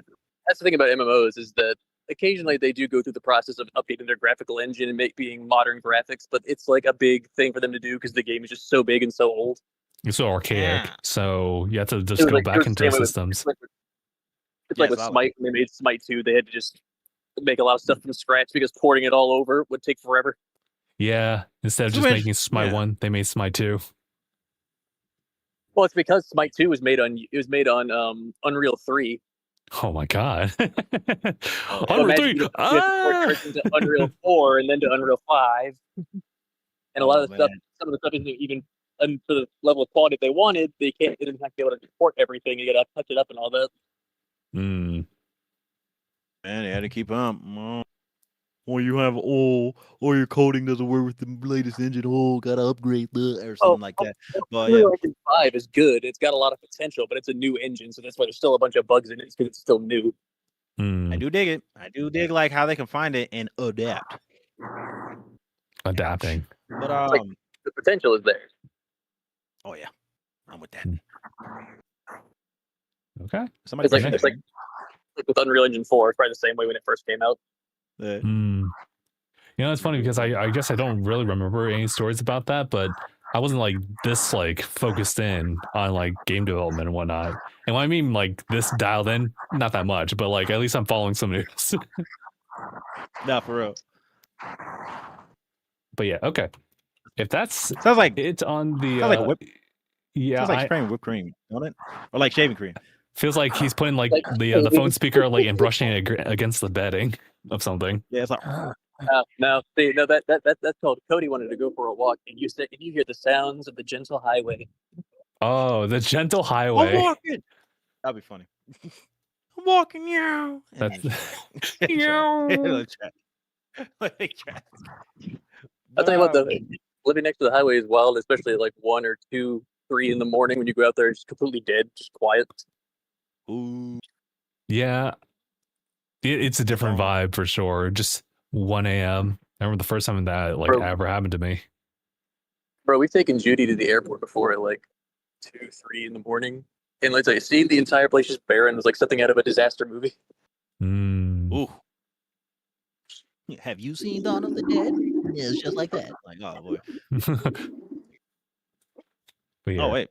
That's the thing about MMOs, is that occasionally they do go through the process of updating their graphical engine and being modern graphics, but it's like a big thing for them to do because the game is just so big and so old. It's so archaic, so you have to just go back into the systems. It's like with Smite, when they made Smite 2, they had to just make a lot of stuff from scratch because porting it all over would take forever. Yeah, instead of just making Smite 1, they made Smite 2. Well, it's because Smite 2 was made on Unreal 3. Oh my god. Unreal 3. To Unreal 4 and then to Unreal 5. And a lot of the stuff, some of the stuff isn't even to the level of quality they wanted. They didn't have to be able to import everything. You gotta touch it up and all that. Man, they had to keep up. Or you have or your coding doesn't work with the latest engine. Gotta upgrade or something like that. But yeah, Engine 5 is good. It's got a lot of potential, but it's a new engine, so that's why there's still a bunch of bugs in it because it's still new. I do dig it. I do dig like how they can find it and adapt. Adapting. But the potential is there. Oh yeah, I'm with that. Okay. Somebody it's like with Unreal Engine 4, it's probably the same way when it first came out. Yeah. You know, it's funny because I guess I don't really remember any stories about that, but I wasn't like this like focused in on like game development and whatnot. And when I mean like this dialed in, not that much, but like at least I'm following some news. Nah, for real. But yeah, okay. If that's sounds like it on the like a whip. Yeah, Feels like spraying whipped cream, don't it? Or like shaving cream. Feels like he's putting like the phone speaker like and brushing it against the bedding of something. Yeah, it's like. That's called Cody wanted to go for a walk, and you hear the sounds of the gentle highway. Oh, the gentle highway. I'm walking. That'd be funny. I'm walking, yeah. That's yeah. I'll tell you what, though, living next to the highway is wild, especially at like 1 or 2, 3 in the morning when you go out there. It's completely dead, just quiet. Ooh. Yeah, it's a different vibe for sure. Just 1 a.m. I remember the first time that like ever happened to me. Bro, we've taken Judy to the airport before at like 2, 3 in the morning, and let's say, seeing the entire place just barren was like something out of a disaster movie. Ooh. Have you seen Dawn of the Dead? Yeah, it's just like that. Like, oh boy. Yeah. Oh wait.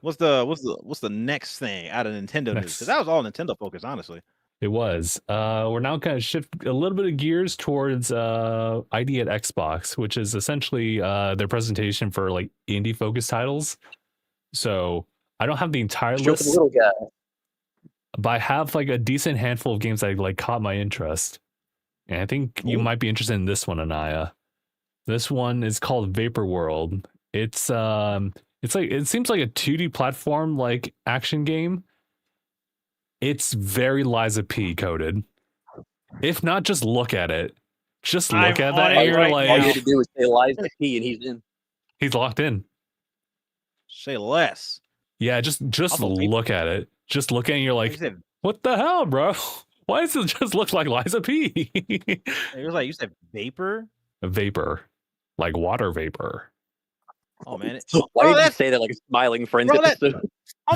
What's the next thing out of Nintendo news? Because that was all Nintendo focused, honestly. It was. We're now kind of shift a little bit of gears towards ID at Xbox, which is essentially their presentation for like indie focused titles. So I don't have the entire list, the little guy. but I have like a decent handful of games that like caught my interest. And I think you might be interested in this one, Aniyah. This one is called Vapor World. It's like, it seems like a 2D platform like action game. It's very Liza P coded. If not, just look at it. Just look at that, and you're like, all you have to do is say Liza P, and he's in. He's locked in. Say less. Yeah, just look at it. Just look at it, and you're like, what the hell, bro? Why does it just look like Liza P? It was like, you said vapor? Vapor. Like water vapor. Oh, man. Why did you say that like a smiling friend? Homie,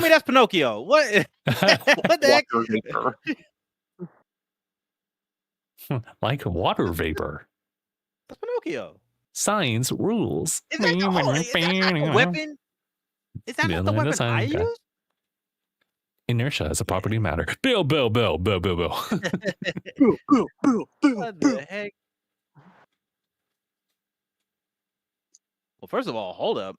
that's Pinocchio. What? What the heck? Water vapor. Like water vapor. That's Pinocchio. Science rules. Is that a weapon? Is that not the weapon I use? Inertia is a property matter. Bill. What the heck? Well, first of all, hold up.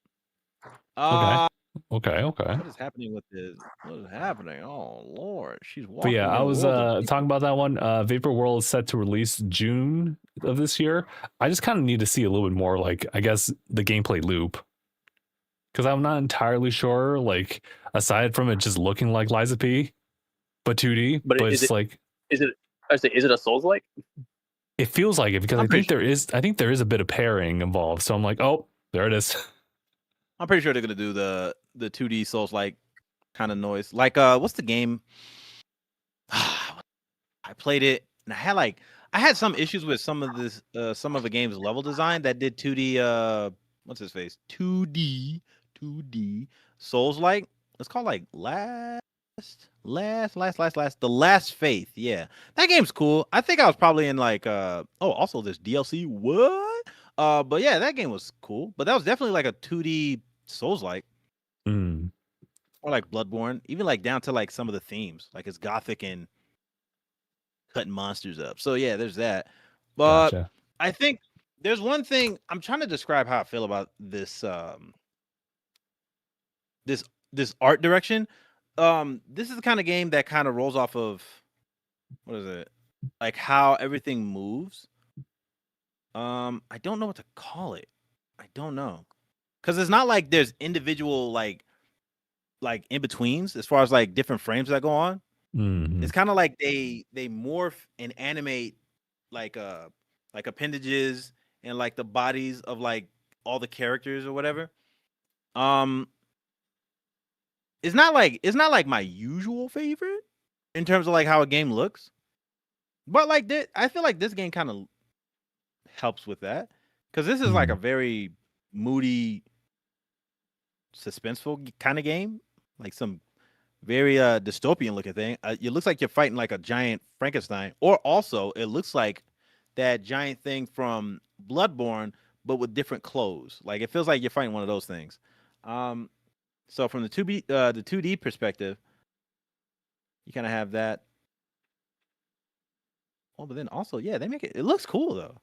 Okay. What is happening with this? What is happening? Oh Lord, she's walking. But yeah, I was talking about that one. Vapor World is set to release June of this year. I just kind of need to see a little bit more, like, I guess, the gameplay loop, because I'm not entirely sure. Like, aside from it just looking like Liza P, but 2D. But it's like, is it a Souls-like? It feels like it, because I think there is a bit of pairing involved. So I'm like, oh, there it is. I'm pretty sure they're gonna do the 2D Souls-like kind of noise. Like, what's the game? I played it and I had some issues with some of the game's level design that did 2D. What's his face? 2D Souls-like. It's called like The Last Faith. Yeah, that game's cool. I think I was probably in like also this DLC. What? But yeah, that game was cool. But that was definitely like a 2D Souls-like. Or like Bloodborne, even like down to like some of the themes, like it's gothic and cutting monsters up. So yeah, there's that. But gotcha. I think there's one thing I'm trying to describe how I feel about this this art direction. This is the kind of game that kind of rolls off of, what is it? Like how everything moves. I don't know what to call it. I don't know. Cuz it's not like there's individual like in-betweens as far as like different frames that go on. It's kind of like they morph and animate like appendages and like the bodies of like all the characters or whatever. It's not like my usual favorite in terms of like how a game looks. But like I feel like this game kind of helps with that, cuz this is like a very moody, suspenseful kind of game, like some very dystopian looking thing. It looks like you're fighting like a giant Frankenstein, or also it looks like that giant thing from Bloodborne, but with different clothes. Like it feels like you're fighting one of those things. So from the 2D perspective, you kind of have that. Oh, but then also, yeah, they make it looks cool though.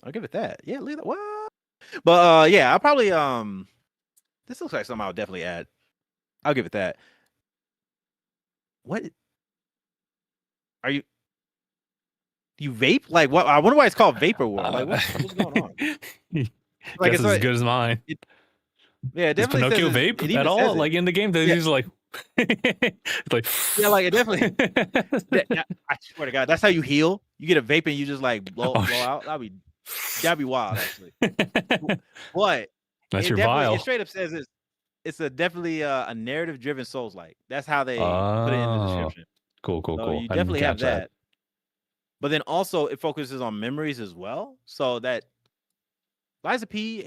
I'll give it that. Yeah, look at that. What? But yeah, I'll probably This looks like something I'll definitely add. I'll give it that. What are you? You vape? Like what? I wonder why it's called Vapor War. Like what's going on? Like it's as good as mine. Yeah, it definitely. Does Pinocchio vape at all? Like in the game, they use like, like like it definitely. I swear to God, that's how you heal. You get a vape and you just like blow out. That'd be wild, actually. But that's your vial. It straight up says it's definitely a narrative driven Souls like. That's how they put it in the description. Cool. You definitely have that. But then also it focuses on memories as well. So that Lies of P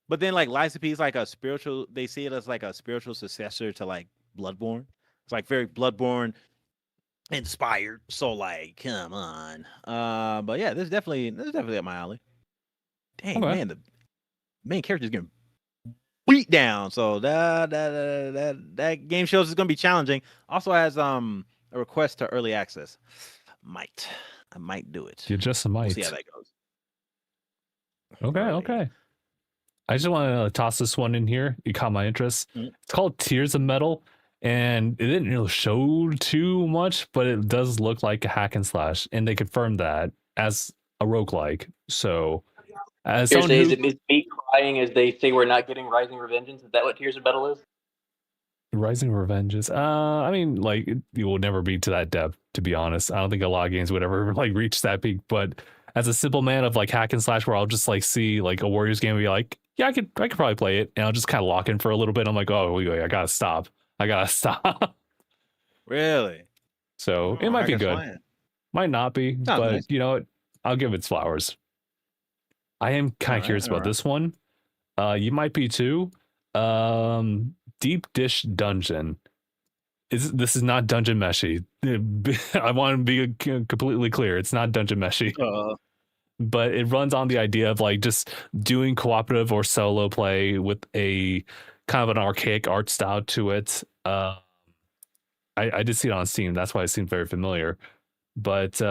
but then like Lies of P is like a spiritual, they see it as like a spiritual successor to like Bloodborne. It's like very Bloodborne inspired. So like, come on. But yeah, this is definitely up my alley. Dang, man, the main character is getting beat down. So that game shows it's gonna be challenging. Also has a request to early access. I might do it. You just might. We'll see how that goes. Okay. I just want to toss this one in here. You caught my interest. It's called Tears of Metal, and it didn't really show too much, but it does look like a hack and slash, and they confirmed that as a roguelike. So, as is it me crying as they say we're not getting Rising Revengeance? Is that what Tears of Metal is? Rising Revengeance. I mean, like you will never be to that depth. To be honest, I don't think a lot of games would ever like reach that peak. But as a simple man of like hack and slash, where I'll just like see like a Warriors game and be like, yeah, I could probably play it, and I'll just kind of lock in for a little bit. I'm like, oh, wait, I gotta stop. Really? So it might be good. Might not be, but nice. You know what? I'll give it flowers. I am kind of curious about this one. You might be too. Deep Dish Dungeon. This is not Dungeon Meshy. I want to be completely clear. It's not Dungeon Meshy. But it runs on the idea of like just doing cooperative or solo play with a kind of an archaic art style to it. I did see it on Steam. That's why it seemed very familiar. But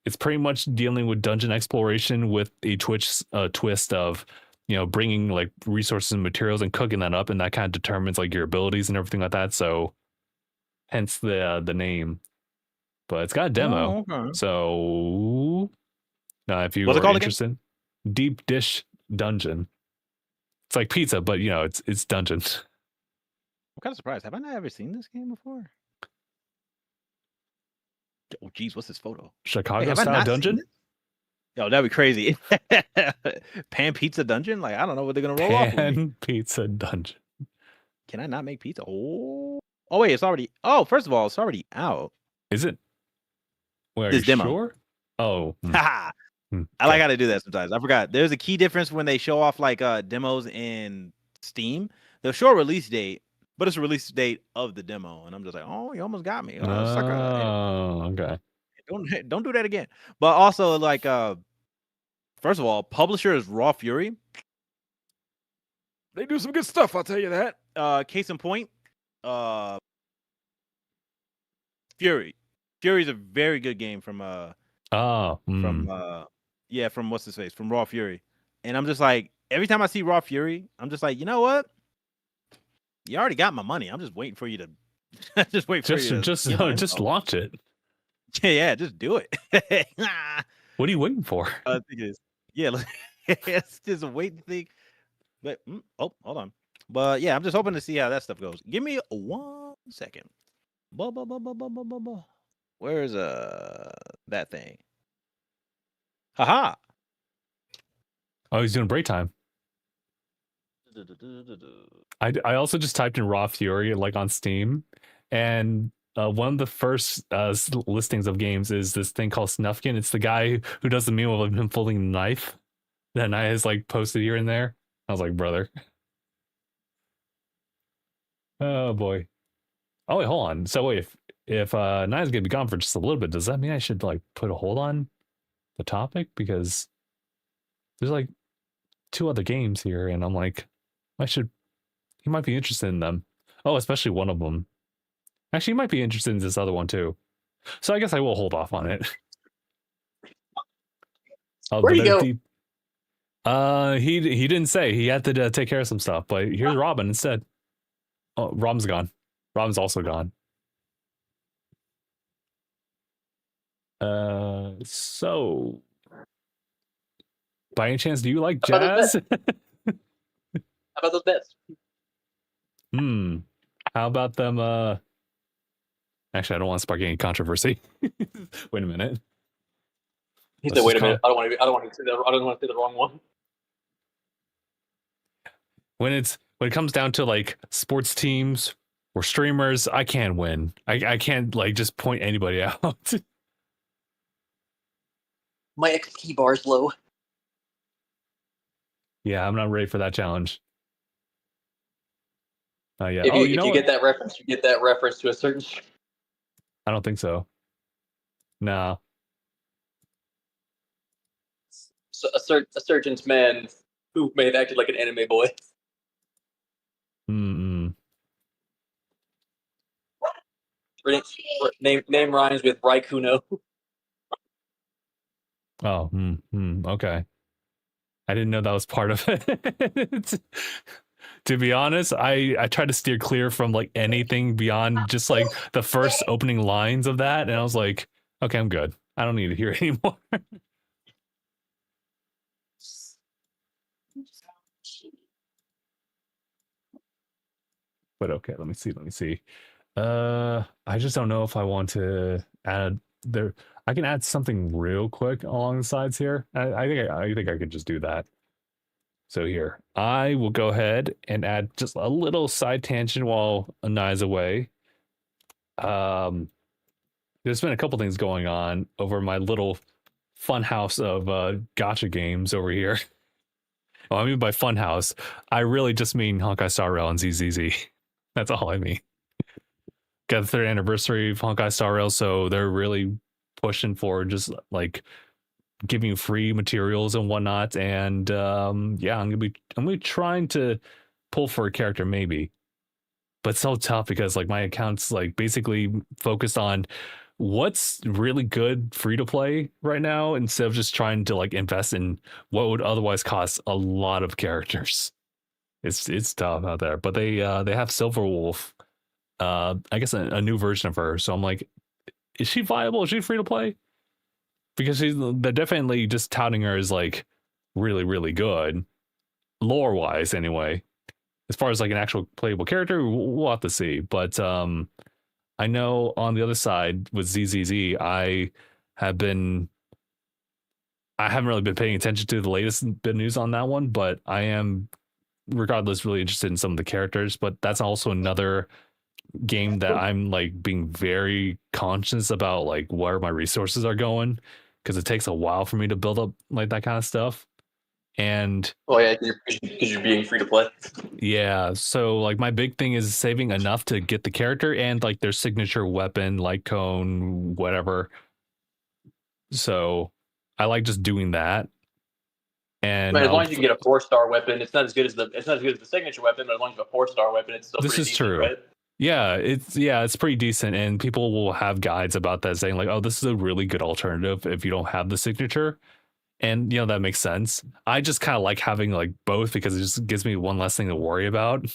it's pretty much dealing with dungeon exploration with a twist of, you know, bringing like resources and materials and cooking that up, and that kind of determines like your abilities and everything like that. So hence the name. But it's got a demo. Oh, okay. So if you are interested, again? Deep Dish Dungeon. It's like pizza, but you know, it's dungeon. I'm kind of surprised. Have I not ever seen this game before? Oh, geez, what's this photo? Chicago style dungeon? Yo, that'd be crazy. Pan pizza dungeon? Like, I don't know what they're gonna roll off. Pan pizza dungeon. Can I not make pizza? Oh, wait, it's already. Oh, first of all, it's already out. Is it? Well, this demo. Sure? Oh. I like how they do that sometimes. I forgot. There's a key difference when they show off like demos in Steam. They'll show a release date, but it's a release date of the demo, and I'm just like, oh, you almost got me. Okay. Don't do that again. But also, like, first of all, publisher is Raw Fury. They do some good stuff, I'll tell you that. Case in point, Fury. Fury's a very good game from from what's his face, from Raw Fury. And I'm just like, every time I see Raw Fury, I'm just like, you know what? You already got my money. I'm just waiting for you to just launch it. Yeah, just do it. What are you waiting for? I think it is. Yeah, it's just a waiting thing. But hold on. But yeah, I'm just hoping to see how that stuff goes. Give me 1 second. Where's that thing? Haha. Oh, he's doing break time. I also just typed in Raw Fury like on Steam, and one of the first listings of games is this thing called Snufkin. It's the guy who does the meme of him folding the knife that Aniyah has like posted here and there. I was like, brother. Oh boy. Oh wait, hold on. So wait, if Aniyah's gonna be gone for just a little bit, does that mean I should like put a hold on the topic? Because there's like 2 other games here, and I'm like, he might be interested in them. Oh, especially one of them. Actually, he might be interested in this other one too. So I guess I will hold off on it. Where do you go? He didn't say. He had to take care of some stuff, but here's Robin instead. Oh, Robin's gone. Robin's also gone. So by any chance, do you like jazz? How about those bets? How about them? Actually, I don't want to spark any controversy. Wait a minute. He said, "Wait a minute. I don't want to say the wrong one." When it comes down to like sports teams or streamers, I can't win. I can't like just point anybody out. My XP bar's low. Yeah, I'm not ready for that challenge. Yeah. If you get that reference, you get that reference to a certain. I don't think so. No. So a surgeon's man who may have acted like an anime boy. Name rhymes with Raikuno. Oh, okay. I didn't know that was part of it. To be honest, I try to steer clear from like anything beyond just like the first opening lines of that, and I was like, okay, I'm good. I don't need to hear it anymore. But okay, let me see. I just don't know if I want to add there. I can add something real quick along the sides here. I think I could just do that. So here, I will go ahead and add just a little side tangent while Aniyah's away. There's been a couple things going on over my little fun house of gacha games over here. Well, I mean by fun house, I really just mean Honkai Star Rail and ZZZ. That's all I mean. Got the 3rd anniversary of Honkai Star Rail, so they're really pushing for just like giving you free materials and whatnot. And yeah, I'm gonna be trying to pull for a character maybe, but it's so tough because like my account's like basically focused on what's really good free to play right now instead of just trying to like invest in what would otherwise cost a lot of characters. It's tough out there, but they have Silver Wolf, I guess a new version of her. So I'm like, is she viable? Is she free to play? Because they're definitely just touting her as like really, really good, lore wise anyway. As far as like an actual playable character, we'll have to see. But I know on the other side with ZZZ, I haven't really been paying attention to the latest bit of news on that one, but I am regardless really interested in some of the characters. But that's also another game that I'm like being very conscious about like where my resources are going, because it takes a while for me to build up like that kind of stuff. And because you're being free to play. Yeah, so like my big thing is saving enough to get the character and like their signature weapon, like cone, whatever. So I like just doing that. And as long as you can get a 4-star weapon, it's not as good as the signature weapon, but as long as you have a 4-star weapon, it's still this is decent, true. Right? Yeah, it's pretty decent, and people will have guides about that saying like, oh, this is a really good alternative if you don't have the signature. And, you know, that makes sense. I just kind of like having like both because it just gives me one less thing to worry about.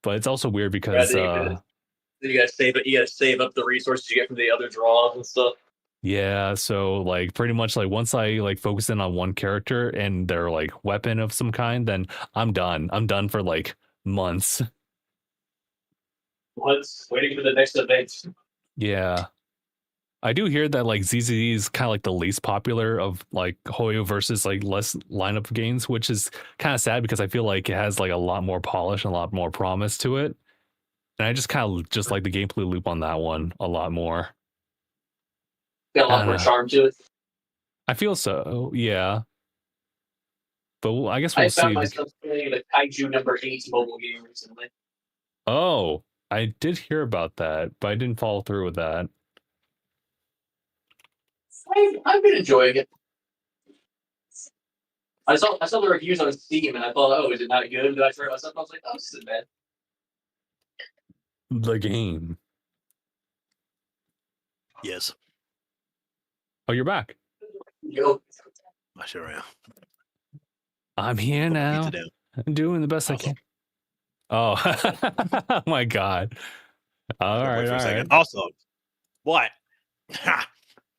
But it's also weird because you gotta save up the resources you get from the other draws and stuff. Yeah, so like pretty much like once I like focus in on one character and their like weapon of some kind, then I'm done. I'm done for like months. Waiting for the next event. Yeah. I do hear that like ZZ is kind of like the least popular of like Hoyo versus like less lineup games, which is kind of sad because I feel like it has like a lot more polish and a lot more promise to it. And I just kind of just like the gameplay loop on that one a lot more. Got a lot more charm to it. I feel so, yeah. But I guess we'll see. I found myself playing the Kaiju number 8 mobile game recently. Oh, I did hear about that, but I didn't follow through with that. I've been enjoying it. I saw the reviews on Steam and I thought, oh, is it not good? Did I try it myself? I was like, oh, this isn't bad. The game. Yes. Oh, you're back. Yo. I sure am. I'm here now. I'm doing the best I can. Oh, oh my God. All right. Also, what?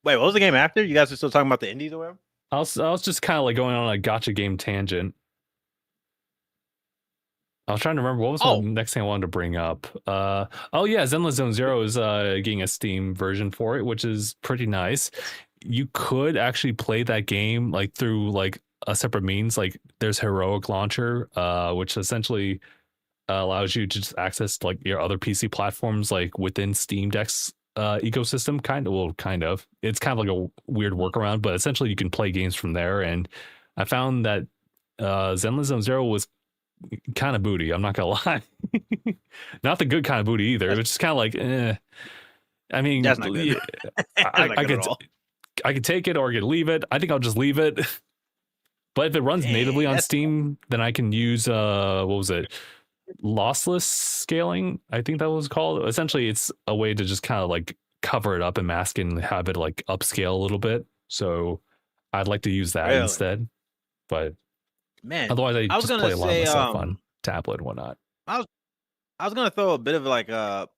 Wait, what was the game after? You guys are still talking about the indies or whatever? I was just kind of like going on a gacha game tangent. I was trying to remember what was the next thing I wanted to bring up. Oh yeah, Zenless Zone Zero is getting a Steam version for it, which is pretty nice. You could actually play that game like through like a separate means. Like there's Heroic Launcher, which essentially allows you to just access like your other PC platforms like within Steam Deck's ecosystem. Kind of. It's kind of like a weird workaround, but essentially you can play games from there. And I found that Zenless Zone Zero was kind of booty. I'm not gonna lie. Not the good kind of booty either. It's just kind of like, I mean, that's not good. I could take it or I could leave it. I think I'll just leave it. But if it runs natively on Steam, then I can use what was it? Lossless scaling, I think that was called. Essentially, it's a way to just kind of like cover it up and mask it and have it like upscale a little bit. So I'd like to use that instead. But man, otherwise I just play a lot of myself on tablet and whatnot. I was gonna throw a bit of like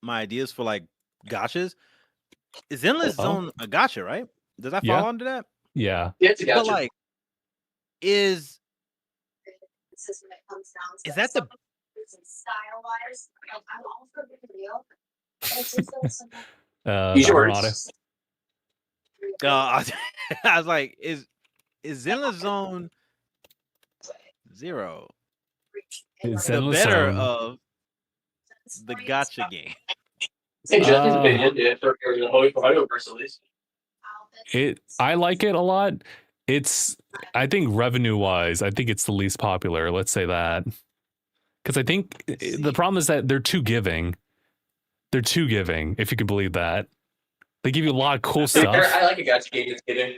my ideas for like gachas. Is Zenless Zone a gacha, right? Does that fall under that? Yeah. Yeah, it's a gacha. But like, is that the I was like, is Zenless Zone Zero the better of the gacha game? I like it a lot. I think revenue wise, I think it's the least popular. Let's say that. Because I think the problem is that they're too giving. They're too giving, if you can believe that. They give you a lot of cool stuff. I like a gacha game that's giving.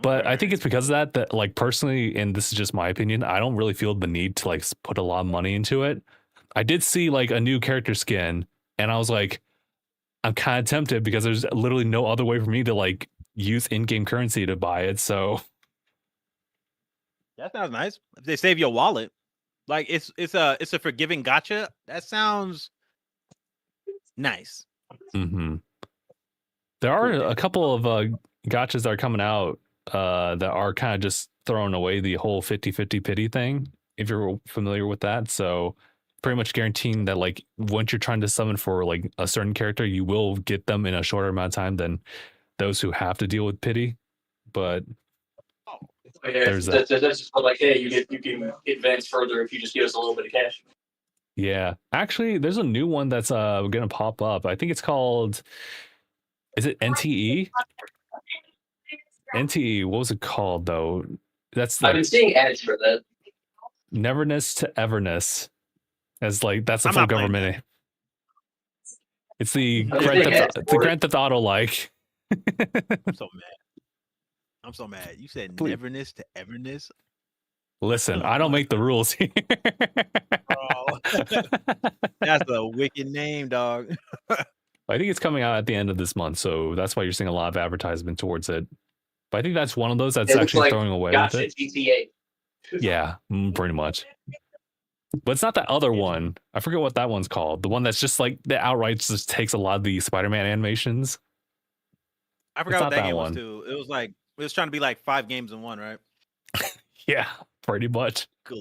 But I think it's because of that like personally, and this is just my opinion, I don't really feel the need to like put a lot of money into it. I did see like a new character skin, and I was like, I'm kind of tempted because there's literally no other way for me to like use in-game currency to buy it. So that sounds nice. If they save your wallet, like it's a forgiving gacha. That sounds nice. Mm-hmm. There are a couple of gachas that are coming out that are kind of just throwing away the whole 50-50 pity thing, if you're familiar with that. So pretty much guaranteeing that like once you're trying to summon for like a certain character, you will get them in a shorter amount of time than those who have to deal with pity. But there's that's just like, hey, you can advance further if you just give us a little bit of cash. Yeah, actually, there's a new one that's gonna pop up. I think it's called. Is it NTE? NTE. What was it called though? That's I've been seeing ads for that. Neverness to Everness. As like that's the full government. It's the Grand Theft Auto like. I'm so mad. You said Neverness to Everness. Listen, I don't make the rules here. That's a wicked name, dog. I think it's coming out at the end of this month, so that's why you're seeing a lot of advertisement towards it. But I think that's one of those that's actually like throwing away with it. GTA. Yeah, pretty much. But it's not that other one. I forget what that one's called. The one that's just like the outright just takes a lot of the Spider-Man animations. I forgot what that game was too. It was like it was trying to be like 5 games in one, right? Yeah, pretty much. Good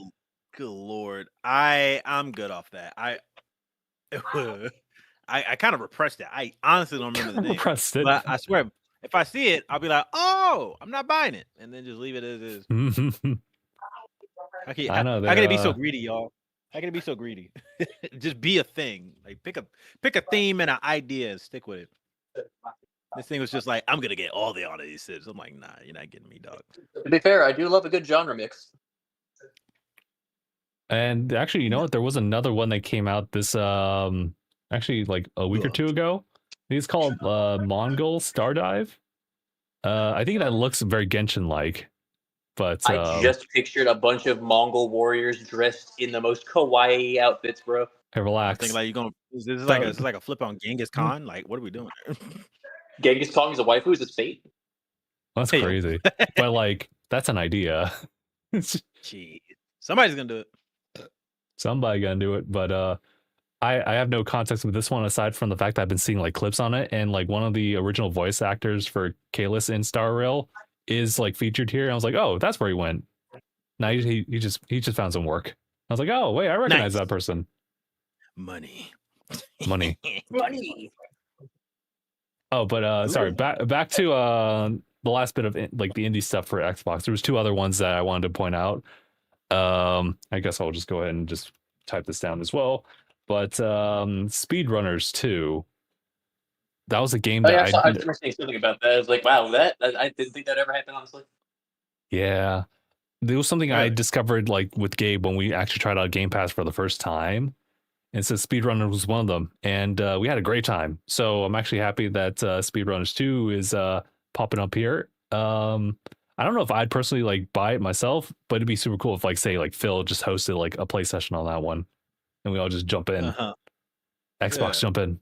lord. I'm good off that. I kind of repressed it. I honestly don't remember the name. Repressed it. But I swear, if I see it, I'll be like, "Oh, I'm not buying it," and then just leave it as is. How can it be so greedy, y'all? How can it be so greedy? Just be a thing. Like pick a theme and an idea and stick with it. This thing was just like, I'm gonna get all the Odyssey Cities. I'm like, nah, you're not getting me, dog. To be fair, I do love a good genre mix. And actually, you know what? There was another one that came out this actually like a week or two ago. It's called Mongol Stardive. I think that looks very Genshin-like. But I just pictured a bunch of Mongol warriors dressed in the most kawaii outfits, bro. Hey, relax. I think like you're gonna. This is like a flip on Genghis Khan. Like, what are we doing? Genghis Khan is a waifu. Is it fate? That's crazy. But like, that's an idea. Jeez. Somebody's gonna do it. Somebody gonna do it. But I have no context with this one aside from the fact that I've been seeing like clips on it, and like one of the original voice actors for Kalis in Star Rail is like featured here. And I was like, oh, that's where he went. Now he just found some work. I was like, oh wait, I recognize that person. Money. Oh, but sorry, back to the last bit of like the indie stuff for Xbox. There was two other ones that I wanted to point out. I guess I'll just go ahead and just type this down as well. But Speedrunners 2. That was a game that I remember saying something about that. I was like, wow, I didn't think that ever happened, honestly. Yeah. There was something I discovered like with Gabe when we actually tried out Game Pass for the first time. And so Speedrunner was one of them. And we had a great time. So I'm actually happy that Speedrunners 2 is popping up here. I don't know if I'd personally like buy it myself, but it'd be super cool if like say like Phil just hosted like a play session on that one. And we all just jump in. Xbox jump in.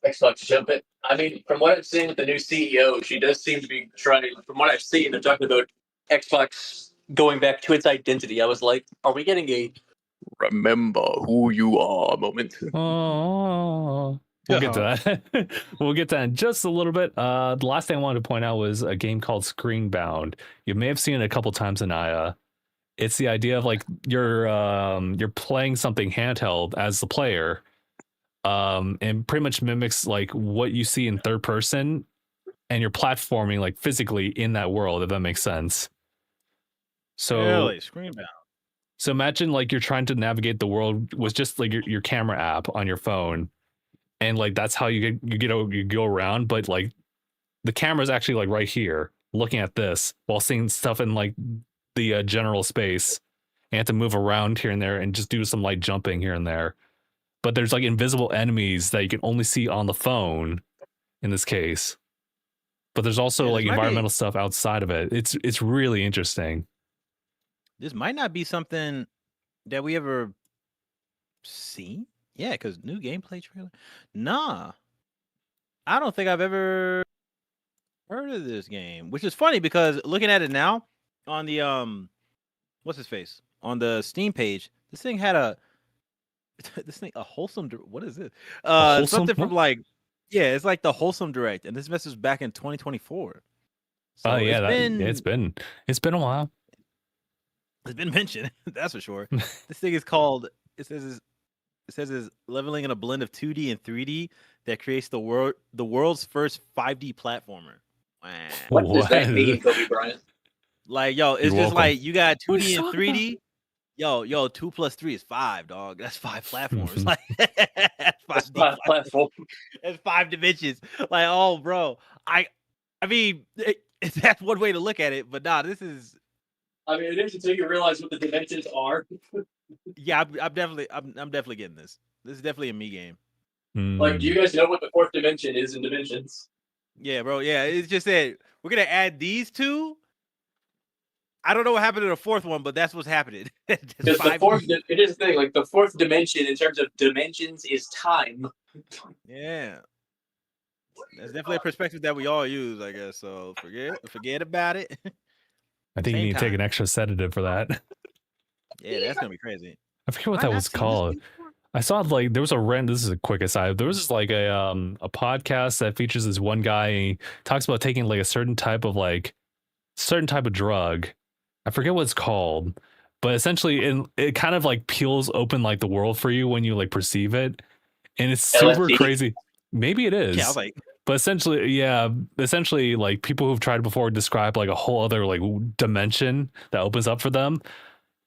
Xbox jump in. I mean, from what I've seen with the new CEO, she does seem to be trying. From what I've seen, they're talking about Xbox going back to its identity. I was like, are we getting a remember who you are moment? Oh, we'll get to that. We'll get to that in just a little bit. The last thing I wanted to point out was a game called Screenbound. You may have seen it a couple times, Aniyah. It's the idea of like you're playing something handheld as the player, and pretty much mimics like what you see in third person, and you're platforming like physically in that world, if that makes sense. So really, Screenbound. So imagine like you're trying to navigate the world with just like your camera app on your phone, and like that's how you go around. But like the camera's actually like right here, looking at this while seeing stuff in like the general space, and have to move around here and there and just do some light jumping here and there. But there's like invisible enemies that you can only see on the phone in this case. But there's also like environmental stuff outside of it. It's really interesting. This might not be something that we ever seen. Yeah, because new gameplay trailer. Nah. I don't think I've ever heard of this game. Which is funny because looking at it now on the what's his face? On the Steam page, this thing had a wholesome what is it? Something from like it's like the Wholesome Direct, and this message was back in 2024. So it's been a while. It's been mentioned, that's for sure. This thing is called, it says is leveling in a blend of 2D and 3D that creates the world's first 5D platformer. Wow. What does that mean, Kobe Bryant? Like, yo, it's just like you got 2D and 3D. Yo, 2 plus 3 is 5, dog. That's 5 platforms. Like that's 5 platforms. That's 5 dimensions. Like, oh, bro. I mean, that's one way to look at it, but nah, this is. I mean, it is until you realize what the dimensions are. Yeah, I'm definitely getting this. This is definitely a me game. Like, do you guys know what the 4th dimension is in Dimensions? Yeah, bro. Yeah, it's just that we're gonna add these two. I don't know what happened to the 4th one, but that's what's happening. Because the 4th, it is the thing. Like the 4th dimension, in terms of dimensions, is time. Yeah, that's definitely a perspective that we all use, I guess. So forget about it. I think you need to take an extra sedative for that. Yeah, that's gonna be crazy. I forget what that was called. I saw like there was this is a quick aside. There was just like a podcast that features this one guy. And he talks about taking like a certain type of drug. I forget what it's called, but essentially it kind of like peels open like the world for you when you like perceive it, and it's super crazy. Maybe it is. Yeah, like. But essentially, like people who've tried before describe like a whole other like dimension that opens up for them,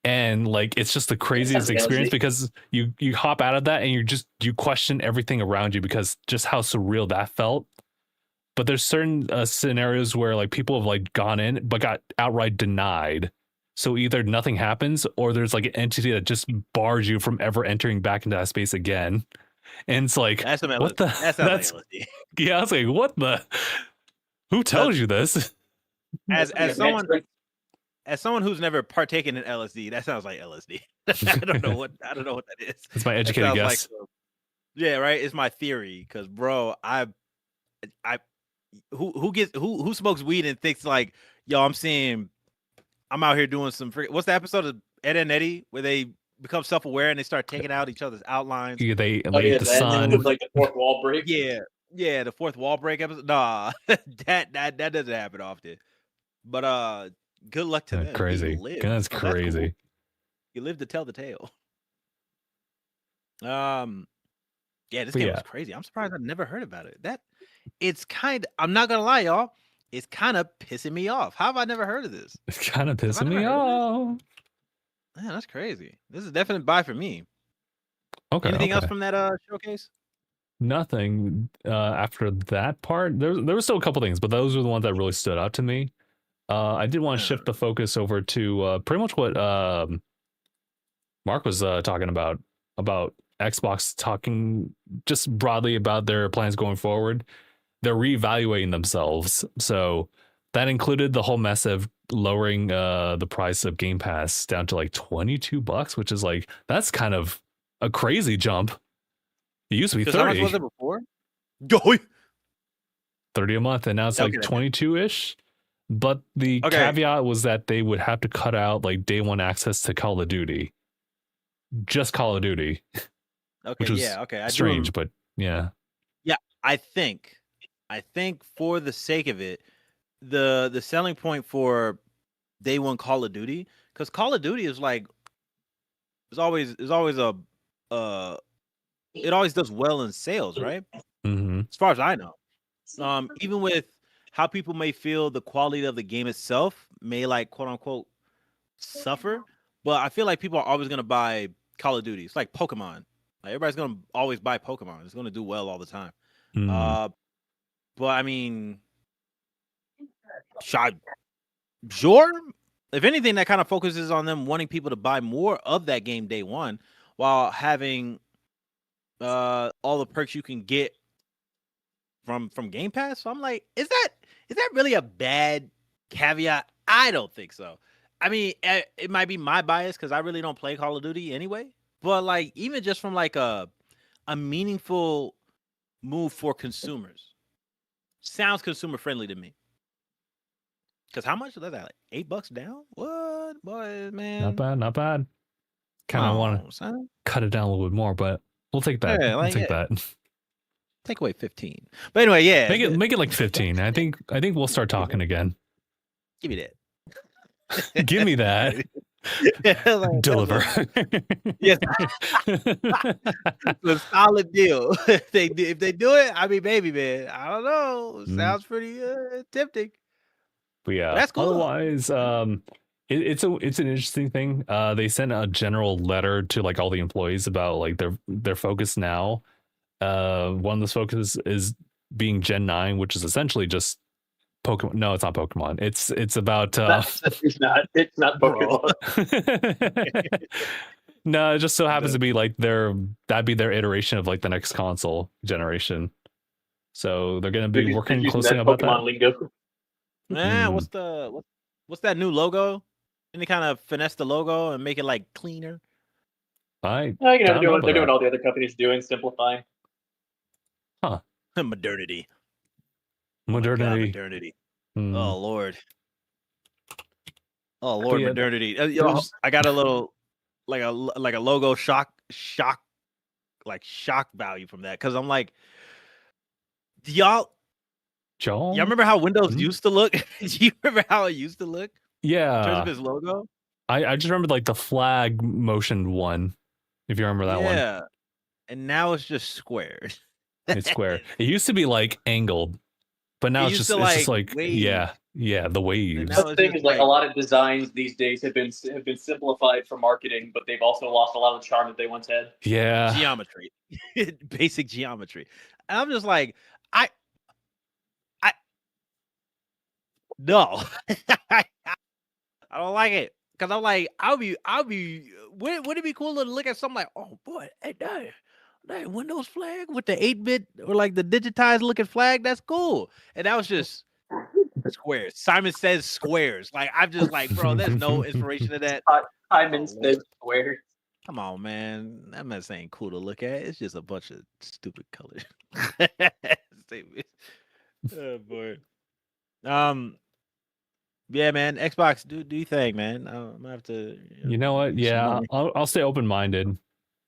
and like it's just the craziest experience because you hop out of that and you question everything around you because just how surreal that felt. But there's certain scenarios where like people have like gone in but got outright denied. So either nothing happens or there's like an entity that just bars you from ever entering back into that space again. And it's like, what the? That's yeah. I was like, what the? Who tells you this? As someone who's never partaken in LSD, that sounds like LSD. I don't know what that is. It's my educated guess. Yeah, right. It's my theory because, bro, I who smokes weed and thinks like, yo, I'm out here doing some what's the episode of Ed and Eddie where they become self-aware and they start taking out each other's outlines? Yeah, they the sun. With, like the fourth wall break. Yeah, the fourth wall break episode. Nah, that doesn't happen often. But good luck to them. Crazy. That's crazy. Cool. You live to tell the tale. Yeah, this game was crazy. I'm surprised I've never heard about it. I'm not gonna lie, y'all. It's kind of pissing me off. How have I never heard of this? It's kind of pissing me off. Man, that's crazy. This is a definite buy for me. Okay. Anything else from that showcase? Nothing. After that part, there was still a couple things, but those were the ones that really stood out to me. I did want to shift the focus over to pretty much what Mark was talking about Xbox talking just broadly about their plans going forward. They're reevaluating themselves. So that included the whole mess of lowering the price of Game Pass down to like $22, which is like, that's kind of a crazy jump. It used to be 30. How much was it before? 30 a month, and now it's like 22-ish. But the caveat was that they would have to cut out like day one access to Call of Duty. Just Call of Duty. Which was strange, but yeah. Yeah, I think for the sake of it, the selling point for day one Call of Duty, because Call of Duty is like it always does well in sales, right? Mm-hmm. As far as I know. Even with how people may feel the quality of the game itself may like quote unquote suffer, but I feel like people are always gonna buy Call of Duty. It's like Pokemon. Like everybody's gonna always buy Pokemon. It's gonna do well all the time. But I mean, sure. If anything, that kind of focuses on them wanting people to buy more of that game day one, while having all the perks you can get from Game Pass. So I'm like, is that really a bad caveat? I don't think so. I mean, it might be my bias because I really don't play Call of Duty anyway. But like, even just from like a meaningful move for consumers, sounds consumer friendly to me. Because how much is that? Like $8 down? What, boy, man? Not bad. Kind of want to cut it down a little bit more, but we'll take that. Yeah, we'll take that. Take away 15. But anyway, yeah. Make it like 15. I think we'll start talking again. Give me that. Give me that. Like, deliver. Yes. It's a solid deal. If they do it, I mean, baby, man, I don't know. Sounds pretty tempting. But yeah, that's cool. Otherwise, it's an interesting thing. They sent a general letter to like all the employees about like their focus now. One of those focuses is being Gen 9, which is essentially just Pokemon. No, it's not Pokemon. It's about it's not Pokemon. No, it just so happens to be like that'd be their iteration of like the next console generation. So they're gonna be working closely about Pokemon lingo. Man, what's that new logo? Any kind of finesse the logo and make it like cleaner? They're doing all the other companies doing, simplifying. Huh. Modernity. Oh, God, modernity. Oh Lord. Oh Lord, modernity. I got a little like a logo shock value from that, because I'm like, y'all remember how Windows used to look? Do you remember how it used to look? Yeah. In terms of its logo? I just remember like the flag motion one, if you remember that one. Yeah. And now it's just square. It's square. It used to be like angled, but now it's just like wave. Yeah, the waves. The thing is, like a lot of designs these days have been simplified for marketing, but they've also lost a lot of the charm that they once had. Yeah. Geometry. Basic geometry. And I'm just like, no. I don't like it. Because I'm like, wouldn't it be cooler to look at something like, oh boy, hey, that Windows flag with the 8-bit or like the digitized looking flag, that's cool. And that was just squares. Simon Says squares. Like, I'm just like, bro, there's no inspiration to that. Simon Says squares. Come on, man. That mess ain't cool to look at. It's just a bunch of stupid colors. Oh boy. Yeah, man. Xbox, do you think, man? I'm gonna have to. You know what? Yeah, I'll stay open minded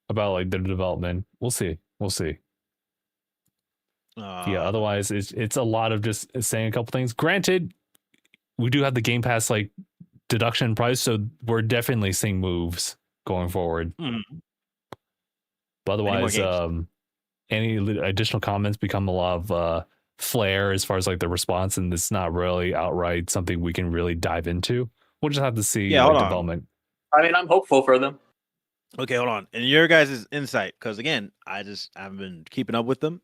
about like their development. We'll see. We'll see. Yeah. Otherwise, it's a lot of just saying a couple things. Granted, we do have the Game Pass like deduction price, so we're definitely seeing moves going forward. But otherwise, any additional comments become a lot of flair as far as like the response, and it's not really outright something we can really dive into. We'll just have to see development. I mean, I'm hopeful for them. Okay, hold on. And your guys' insight, because again, I haven't been keeping up with them.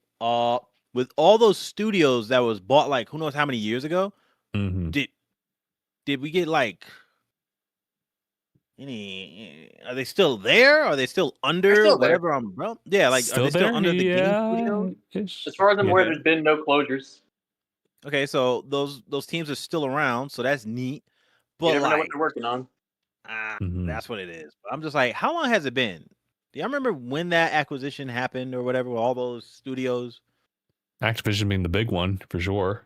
With all those studios that was bought like who knows how many years ago, did we get like any? Are they still there? Are they still under whatever umbrella? Yeah, like still are they still under the game studio? As far as I'm aware, there's been no closures. Okay, so those teams are still around, so that's neat. But you never know what they're working on. That's what it is. But I'm just like, how long has it been? Do you remember when that acquisition happened or whatever? With all those studios. Activision being the big one for sure.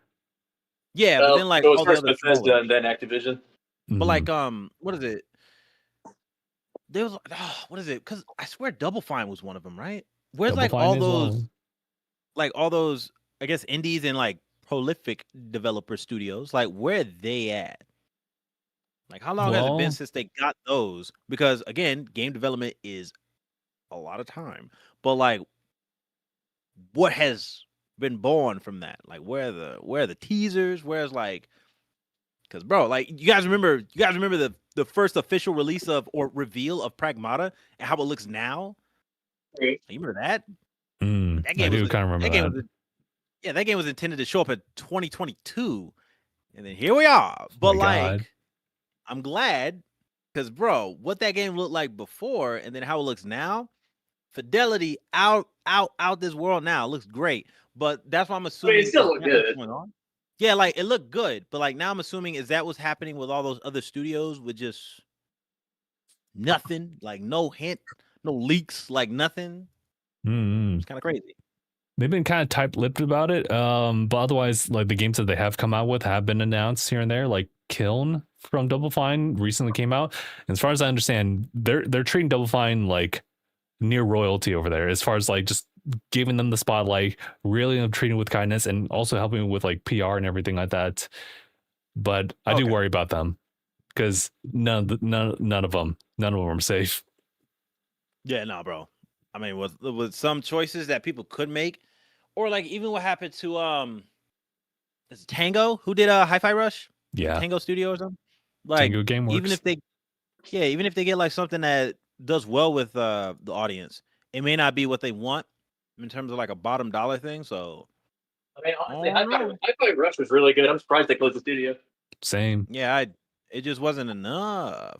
Yeah, but then like all the other Bethesda and then Activision. But like what is it? There was what is it? Because I swear Double Fine was one of them, right? Where's Double like Fine all those, like all those, I guess indies and like prolific developer studios? Like where are they at? Like how long has it been since they got those? Because again, game development is a lot of time. But like, what has been born from that? Like where are the teasers? Where's like, because bro, like you guys remember the first official release of or reveal of Pragmata and how it looks now? You remember that? That game I do kind of remember that. That game was intended to show up in 2022, and then here we are. But like, I'm glad because bro, what that game looked like before, and then how it looks now, fidelity out this world now. It looks great, but that's why I'm assuming it still looked good. Yeah, like it looked good, but like now I'm assuming is that what's happening with all those other studios with just nothing, like no hint, no leaks, like nothing. It's kind of crazy. They've been kind of tight-lipped about it, but otherwise, like the games that they have come out with have been announced here and there. Like Kiln from Double Fine recently came out, and as far as I understand, they're treating Double Fine like near royalty over there, as far as like just giving them the spotlight, really treating with kindness, and also helping with like PR and everything like that. But I do worry about them because none of them are safe. Yeah, no, bro. I mean, with some choices that people could make, or like even what happened to is Tango who did Hi-Fi Rush? Yeah, Tango Studio or something. Like Tango Game Works. Even if they get like something that does well with the audience, it may not be what they want in terms of like a bottom dollar thing. So, I mean, honestly, Hi-Fi Rush was really good. I'm surprised they closed the studio. Same. Yeah, it just wasn't enough.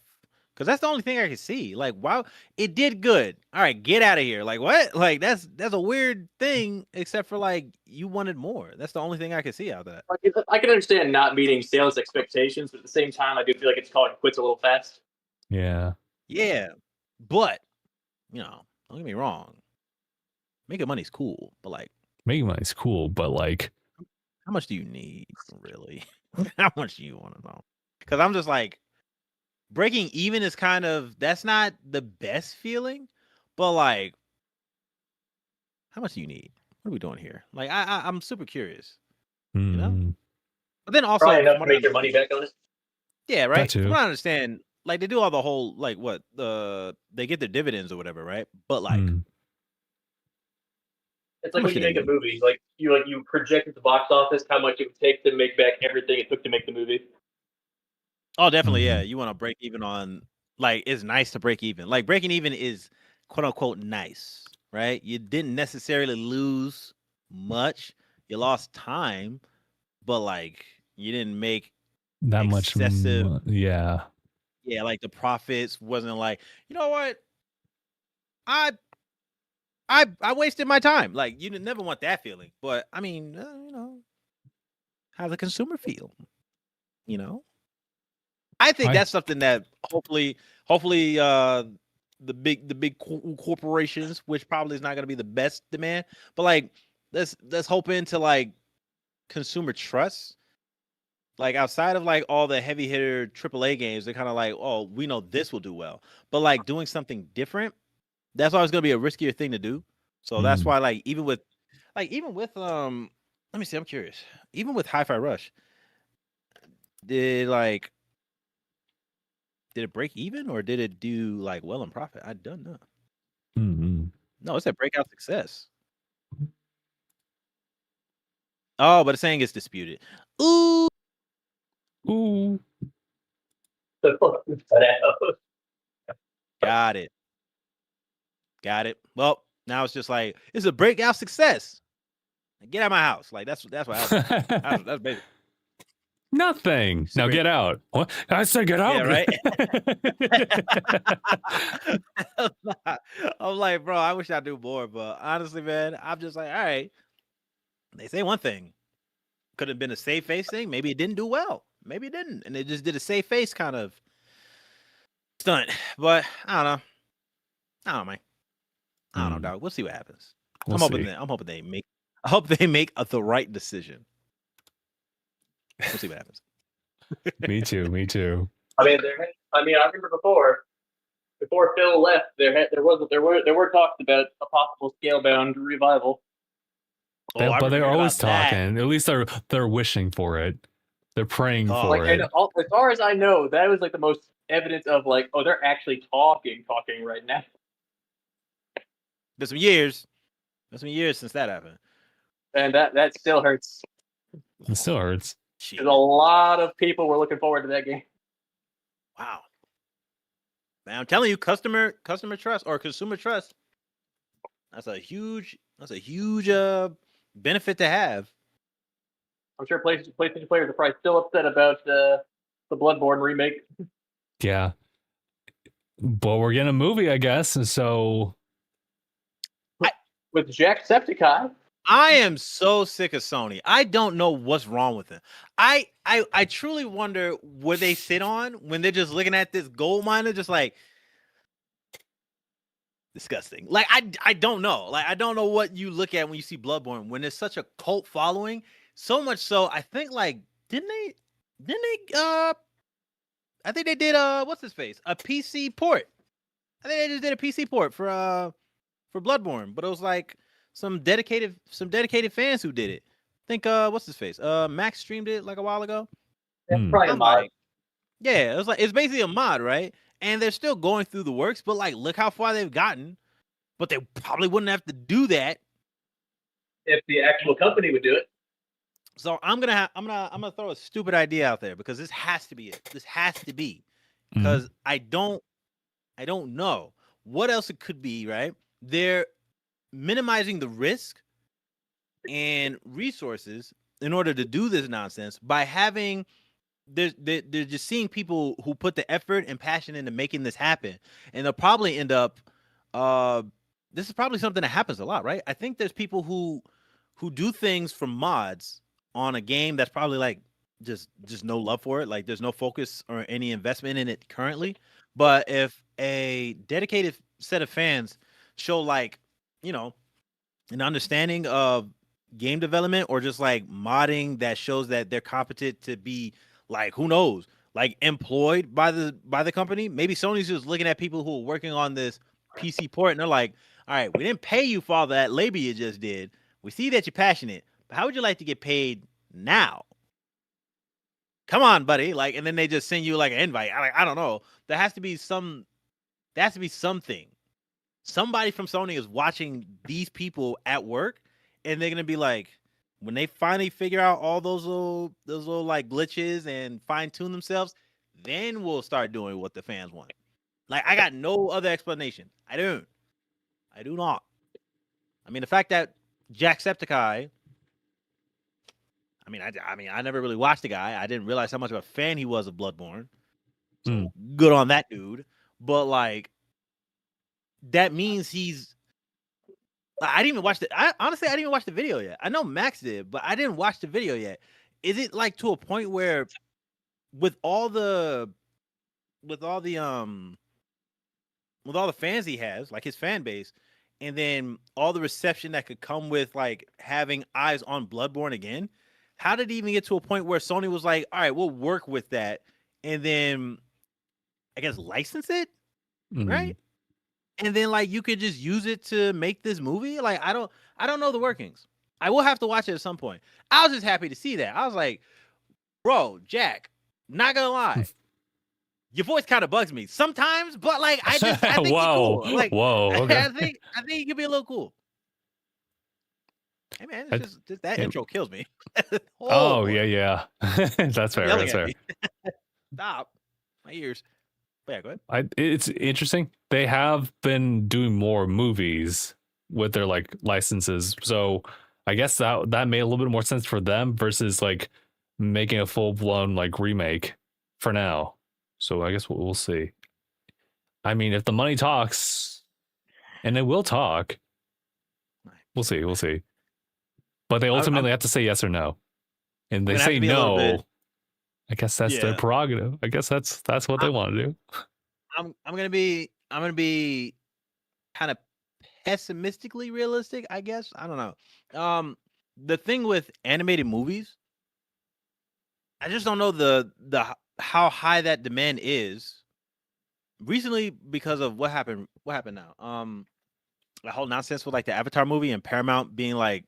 Because that's the only thing I can see. Like, wow, it did good. All right, get out of here. Like, what? Like, that's a weird thing, except for, like, you wanted more. That's the only thing I can see out of that. I can understand not meeting sales expectations, but at the same time, I do feel like it's calling quits a little fast. Yeah. Yeah. But, don't get me wrong. Making money's cool, but, like... Making money's cool, but, like... How much do you need, really? How much do you want to know? Because I'm just, like... Breaking even is kind of, that's not the best feeling, but like, how much do you need? What are we doing here? Like, I'm super curious, you know? But then also, probably enough to make your money back on it. Yeah, right. From what I understand, like they do all the whole, like what they get their dividends or whatever, right? But like, it's like when you make a movie, like you project at the box office how much it would take to make back everything it took to make the movie. Oh, definitely, yeah. You want to break even on, like, it's nice to break even. Like, breaking even is quote unquote nice, right? You didn't necessarily lose much. You lost time, but like you didn't make that much excessive. Yeah, like the profits wasn't like, you know what? I wasted my time. Like, you never want that feeling. But I mean, how the consumer feel, I think that's something that hopefully the big corporations, which probably is not going to be the best demand, but like let's hope into like consumer trust. Like outside of like all the heavy hitter AAA games, they're kind of like, oh, we know this will do well. But like doing something different, that's always gonna be a riskier thing to do. So that's why like even with let me see, I'm curious. Even with Hi-Fi Rush, did it break even or did it do like well in profit? I don't know. No, it's a breakout success. Oh, but it's saying it's disputed. Ooh. Got it. Well, now it's just like it's a breakout success. Get out of my house. Like that's what happened. That's basic. Nothing. Now get out. What? I said get out. Yeah, right. I'm like, bro, I wish I knew more, but honestly, man, I'm just like, all right. They say one thing. Could have been a safe face thing. Maybe it didn't do well. Maybe it didn't. And they just did a safe face kind of stunt. But I don't know, man. I don't know, dog. We'll see what happens. I'm hoping they make the right decision. We'll see what happens. Me too. I mean, I remember before Phil left, there were talks about a possible scale-bound revival. But they're always talking. At least they're wishing for it. They're praying for it. And as far as I know, that was like the most evidence of like, oh, they're actually talking right now. There's some years since that happened, and that still hurts. It still hurts. There's a lot of people were looking forward to that game. Wow, man, I'm telling you, customer trust or consumer trust. That's a huge benefit to have. I'm sure PlayStation players are probably still upset about the Bloodborne remake. Yeah, but we're getting a movie, I guess, and so. With Jacksepticeye. I am so sick of Sony. I don't know what's wrong with them. I truly wonder what they sit on when they're just looking at this gold miner, just like disgusting. Like I don't know. Like I don't know what you look at when you see Bloodborne when there's such a cult following. So much so, I think like didn't they I think they did what's his face? A PC port. I think they just did a PC port for Bloodborne, but it was like some dedicated fans who did it. I think what's his face? Max streamed it like a while ago. That's probably a mod. Yeah, it's basically a mod, right? And they're still going through the works, but like look how far they've gotten. But they probably wouldn't have to do that if the actual company would do it. So I'm gonna throw a stupid idea out there because this has to be it. This has to be because I don't know what else it could be, right? They're minimizing the risk and resources in order to do this nonsense by having they're just seeing people who put the effort and passion into making this happen, and they'll probably end up this is probably something that happens a lot, right? I think there's people who do things for mods on a game that's probably like just no love for it, like there's no focus or any investment in it currently. But if a dedicated set of fans show like, you know, an understanding of game development or just like modding that shows that they're competent to be like, who knows, like employed by the company. Maybe Sony's just looking at people who are working on this PC port and they're like, all right, we didn't pay you for all that labor you just did. We see that you're passionate, but how would you like to get paid now? Come on, buddy. Like, and then they just send you like an invite. I don't know. There has to be something. Somebody from Sony is watching these people at work, and they're gonna be like, when they finally figure out all those little like glitches and fine tune themselves, then we'll start doing what the fans want. Like, I got no other explanation. I do not. I mean, the fact that Jacksepticeye. I mean, I never really watched the guy. I didn't realize how much of a fan he was of Bloodborne. So good on that dude. But like, that means he's. I didn't even watch honestly, I didn't even watch the video yet. I know Max did, but I didn't watch the video yet. Is it like to a point where, with all the fans he has, like his fan base, and then all the reception that could come with like having eyes on Bloodborne again, how did it even get to a point where Sony was like, all right, we'll work with that, and then I guess license it, right? And then like you could just use it to make this movie. Like I don't know the workings. I will have to watch it at some point. I was just happy to see that. I was like, bro, Jack, not gonna lie. Your voice kind of bugs me sometimes, but like I think whoa, you're cool. Like, whow, okay. I think you could be a little cool. Hey man, it's just that intro kills me. Yeah. That's fair. That's fair. Stop my ears. But yeah, go ahead. It's interesting. They have been doing more movies with their like licenses, so I guess that made a little bit more sense for them versus like making a full blown like remake for now. So I guess we'll see. I mean, if the money talks, and it will talk, we'll see. We'll see. But they ultimately have to say yes or no, and they say no. I guess that's their prerogative. I guess that's what they want to do. I'm gonna be kind of pessimistically realistic, I guess. I don't know. The thing with animated movies, I just don't know the how high that demand is. Recently, because of what happened now. The whole nonsense with like the Avatar movie and Paramount being like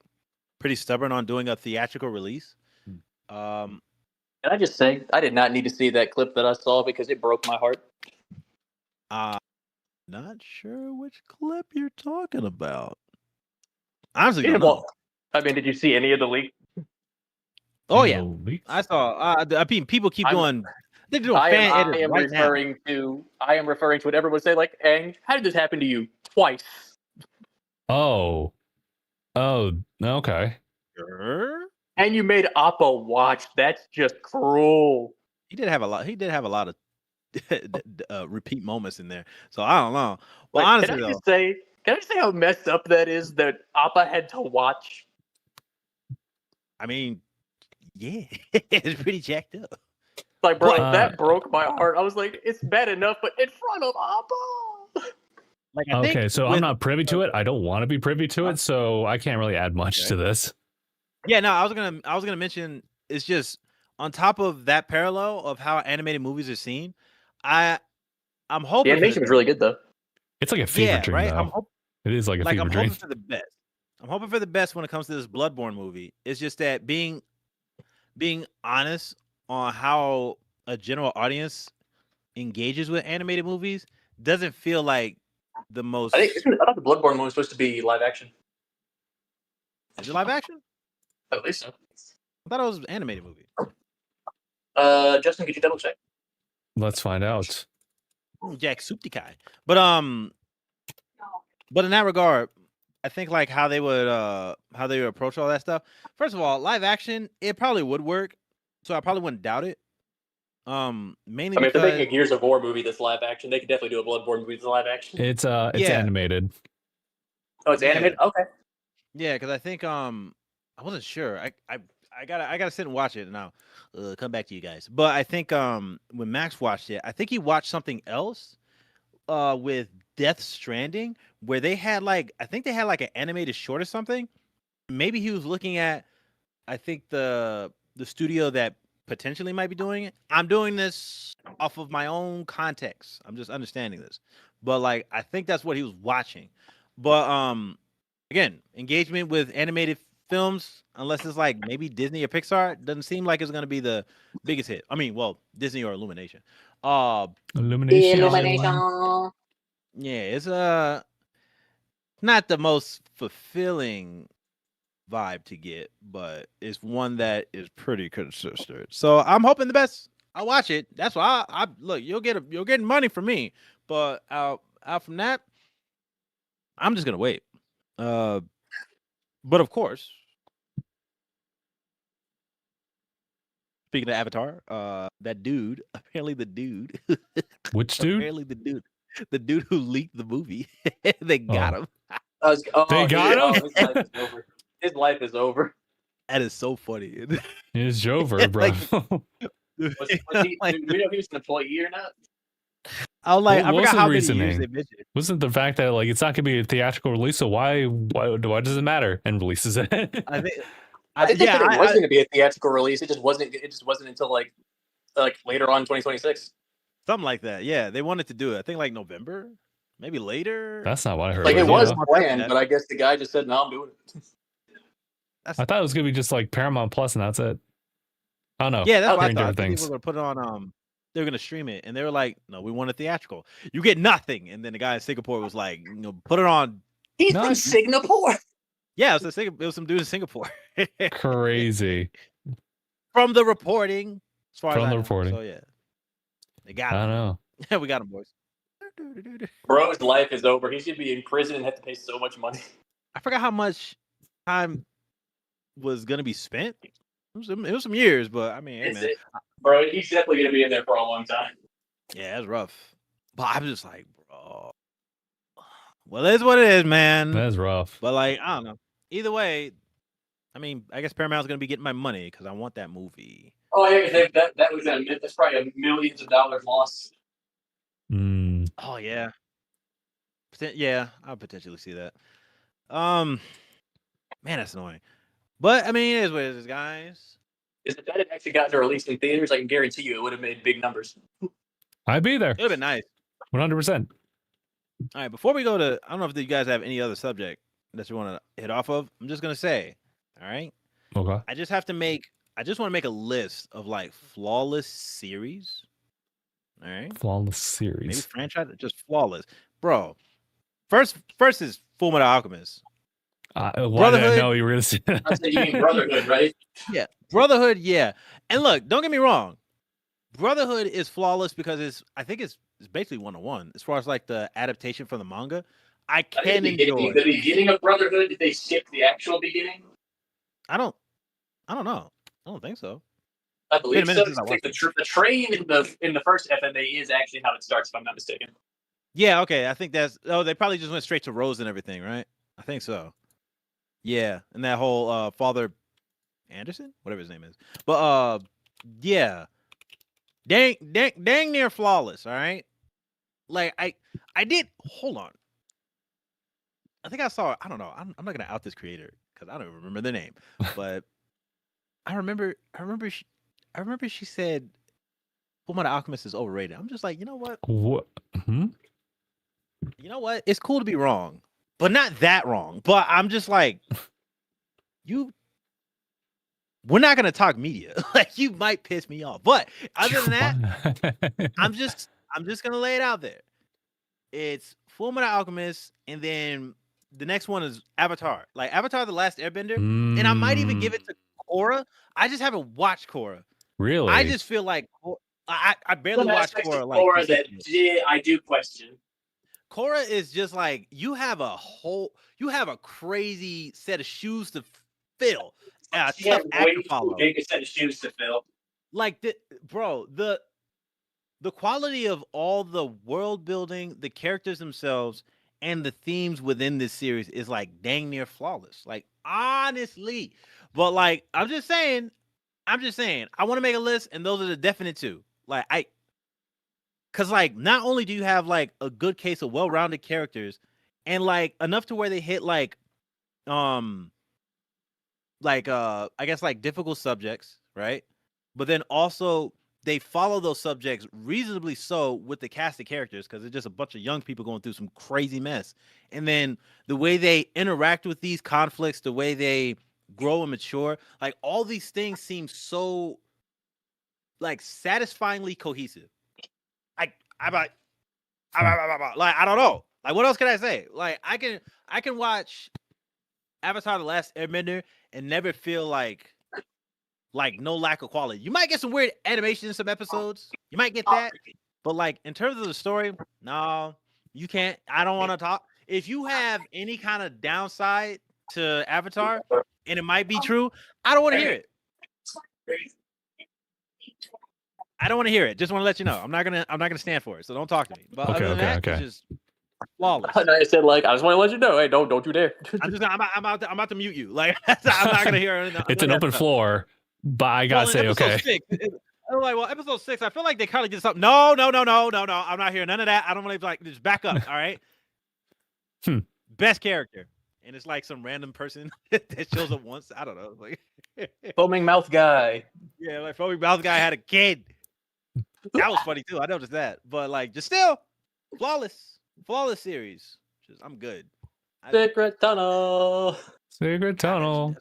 pretty stubborn on doing a theatrical release. Can I just say, I did not need to see that clip that I saw because it broke my heart. Not sure which clip you're talking about. Honestly, don't know. I mean, did you see any of the leaks? Oh yeah, I saw. I mean, people keep doing. They're doing fan edits right now. I am referring to what everyone would say, like, "Ang, how did this happen to you twice?" Oh, okay. Sure. And you made Appa watch. That's just cruel. He did have a lot of repeat moments in there. So I don't know. Well, honestly, can I just say how messed up that is that Appa had to watch? I mean, yeah, it's pretty jacked up. Like, bro, that broke my heart. I was like, it's bad enough, but in front of Appa. Like, I'm not privy to it. I don't want to be privy to it, so I can't really add much to this. Yeah, no, I was gonna mention, it's just on top of that parallel of how animated movies are seen. I'm hoping the animation is really good though. It's like a fever dream, right? It is like a fever dream. I'm hoping for the best. I'm hoping for the best when it comes to this Bloodborne movie. It's just that being honest on how a general audience engages with animated movies doesn't feel like the most. I thought the Bloodborne one was supposed to be live action. Is it live action? At least so. I thought it was an animated movie. Justin, could you double check? Let's find out. Jack Suptikai. But in that regard, I think like how they would approach all that stuff. First of all, live action, it probably would work. So I probably wouldn't doubt it. Mainly if they're making a Gears of War movie that's live action, they could definitely do a Bloodborne movie that's live action. It's animated. Oh, it's animated? Okay. Yeah, because I think I wasn't sure. I gotta sit and watch it and I'll come back to you guys. But I think when Max watched it, I think he watched something else with Death Stranding where they had like an animated short or something. Maybe he was looking at I think the studio that potentially might be doing it. I'm doing this off of my own context. I'm just understanding this. But like I think that's what he was watching. But again, engagement with animated films, unless it's like maybe Disney or Pixar, doesn't seem like it's going to be the biggest hit. I mean, well, Disney or Illumination. Illumination. Yeah, it's not the most fulfilling vibe to get, but it's one that is pretty consistent. So I'm hoping the best. I'll watch it. That's why I look. You're getting money from me, but out from that, I'm just gonna wait. But of course, speaking of Avatar, that dude, apparently the dude. Which dude? Apparently the dude who leaked the movie. They got him. They got him? His life is over. That is so funny. It's over, bro. Was he, do we know if he was an employee or not? I was like, I forgot how many years reasoning? they mentioned. Wasn't the fact that like it's not gonna be a theatrical release, so why does it matter? And releases it. I think I think they said it was going to be a theatrical release. It just wasn't. It just wasn't until like later on 2026. Something like that. Yeah, they wanted to do it. I think like November, maybe later. That's not what I heard. Like it was planned, but I guess the guy just said, "No, I'm doing it." I thought it was gonna be just like Paramount Plus, and that's it. I don't know. Yeah, that's what I thought. People were gonna put it on. They were gonna stream it, and they were like, "No, we want it theatrical. You get nothing." And then the guy in Singapore was like, "Put it on." He's from Singapore. Yeah, it was some dude in Singapore. Crazy. From the reporting, as far as I know. Reporting. So yeah, they got him. I don't know. Yeah, we got him, boys. Bro's life is over. He should be in prison and have to pay so much money. I forgot how much time was gonna be spent. It was some years, but I mean, hey, man. Bro, he's definitely gonna be in there for a long time. Yeah, that's rough. But I'm just like, bro. Well, it's what it is, man. That's rough. But like, I don't know. Either way, I mean, I guess Paramount's gonna be getting my money because I want that movie. Oh yeah, that's probably a millions of dollars loss. Oh yeah. Yeah, I'll potentially see that. Man, that's annoying. But I mean, it is what it is, guys. If that had actually gotten released in theaters, I can guarantee you it would have made big numbers. I'd be there. It would have been nice. 100%. All right, before we go to, I don't know if you guys have any other subject that you want to hit off of. I'm just gonna say, all right. Okay. I just want to make a list of like flawless series. All right. Flawless series. Maybe franchise, just flawless, bro. First is Fullmetal Alchemist. Why did I know you were gonna say that? I said you mean Brotherhood, right? Yeah, Brotherhood. Yeah, and look, don't get me wrong. Brotherhood is flawless because I think it's basically 1-1 as far as like the adaptation from the manga. I can enjoy the beginning of Brotherhood. Did they skip the actual beginning? I don't know. I don't think so. I believe so. The train in the first FMA is actually how it starts, if I'm not mistaken. Yeah. Okay. I think they probably just went straight to Rose and everything, right? I think so. Yeah, and that whole Father Anderson, whatever his name is, but yeah, dang near flawless. All right, like I did. Hold on, I think I saw. I don't know. I'm not gonna out this creator because I don't even remember the name, but I remember she said Fullmetal Alchemist is overrated. I'm just like, you know what? What? You know what? It's cool to be wrong, but not that wrong. But I'm just like, we're not gonna talk media. Like, you might piss me off. But other than that, I'm just gonna lay it out there. It's Fullmetal Alchemist, and then the next one is Avatar. Like Avatar: The Last Airbender, and I might even give it to Korra. I just haven't watched Korra. Really? I just feel like I barely watched Korra. Like Korra that I do question. Korra is just like, you have a crazy set of shoes to fill. Tough act to follow. Big set of shoes to fill. Like, the quality of all the world building, the characters themselves, and the themes within this series is like dang near flawless. Like, honestly. But like, I'm just saying, I want to make a list, and those are the definite two. Like, because like, not only do you have like a good case of well-rounded characters, and like enough to where they hit like I guess like difficult subjects, right? But then also they follow those subjects reasonably so with the cast of characters, because it's just a bunch of young people going through some crazy mess. And then the way they interact with these conflicts, the way they grow and mature, like all these things seem so like satisfyingly cohesive. Like I don't know. Like, what else can I say? Like, I can watch Avatar: The Last Airbender and never feel like no lack of quality. You might get some weird animation in some episodes. You might get that. But like, in terms of the story, no, you can't. I don't want to talk. If you have any kind of downside to Avatar, and it might be true, I don't want to hear it. I don't want to hear it. Just want to let you know. I'm not gonna stand for it. So don't talk to me. But other than that, it's just flawless. I said, like, I just want to let you know. Hey, don't you dare. I'm about to mute you. Like, I'm not gonna hear it. It's an open floor, but I gotta say, okay. 6, I'm like, well, episode 6, I feel like they kind of did something. No. I'm not hearing none of that. I don't want to, like, just back up. All right. Best character and it's like some random person that shows up once. I don't know. Like Foaming mouth guy. Yeah, like foaming mouth guy had a kid. That was funny too. I noticed that, but like, just still flawless series. I'm good. Secret Tunnel. Secret Tunnel.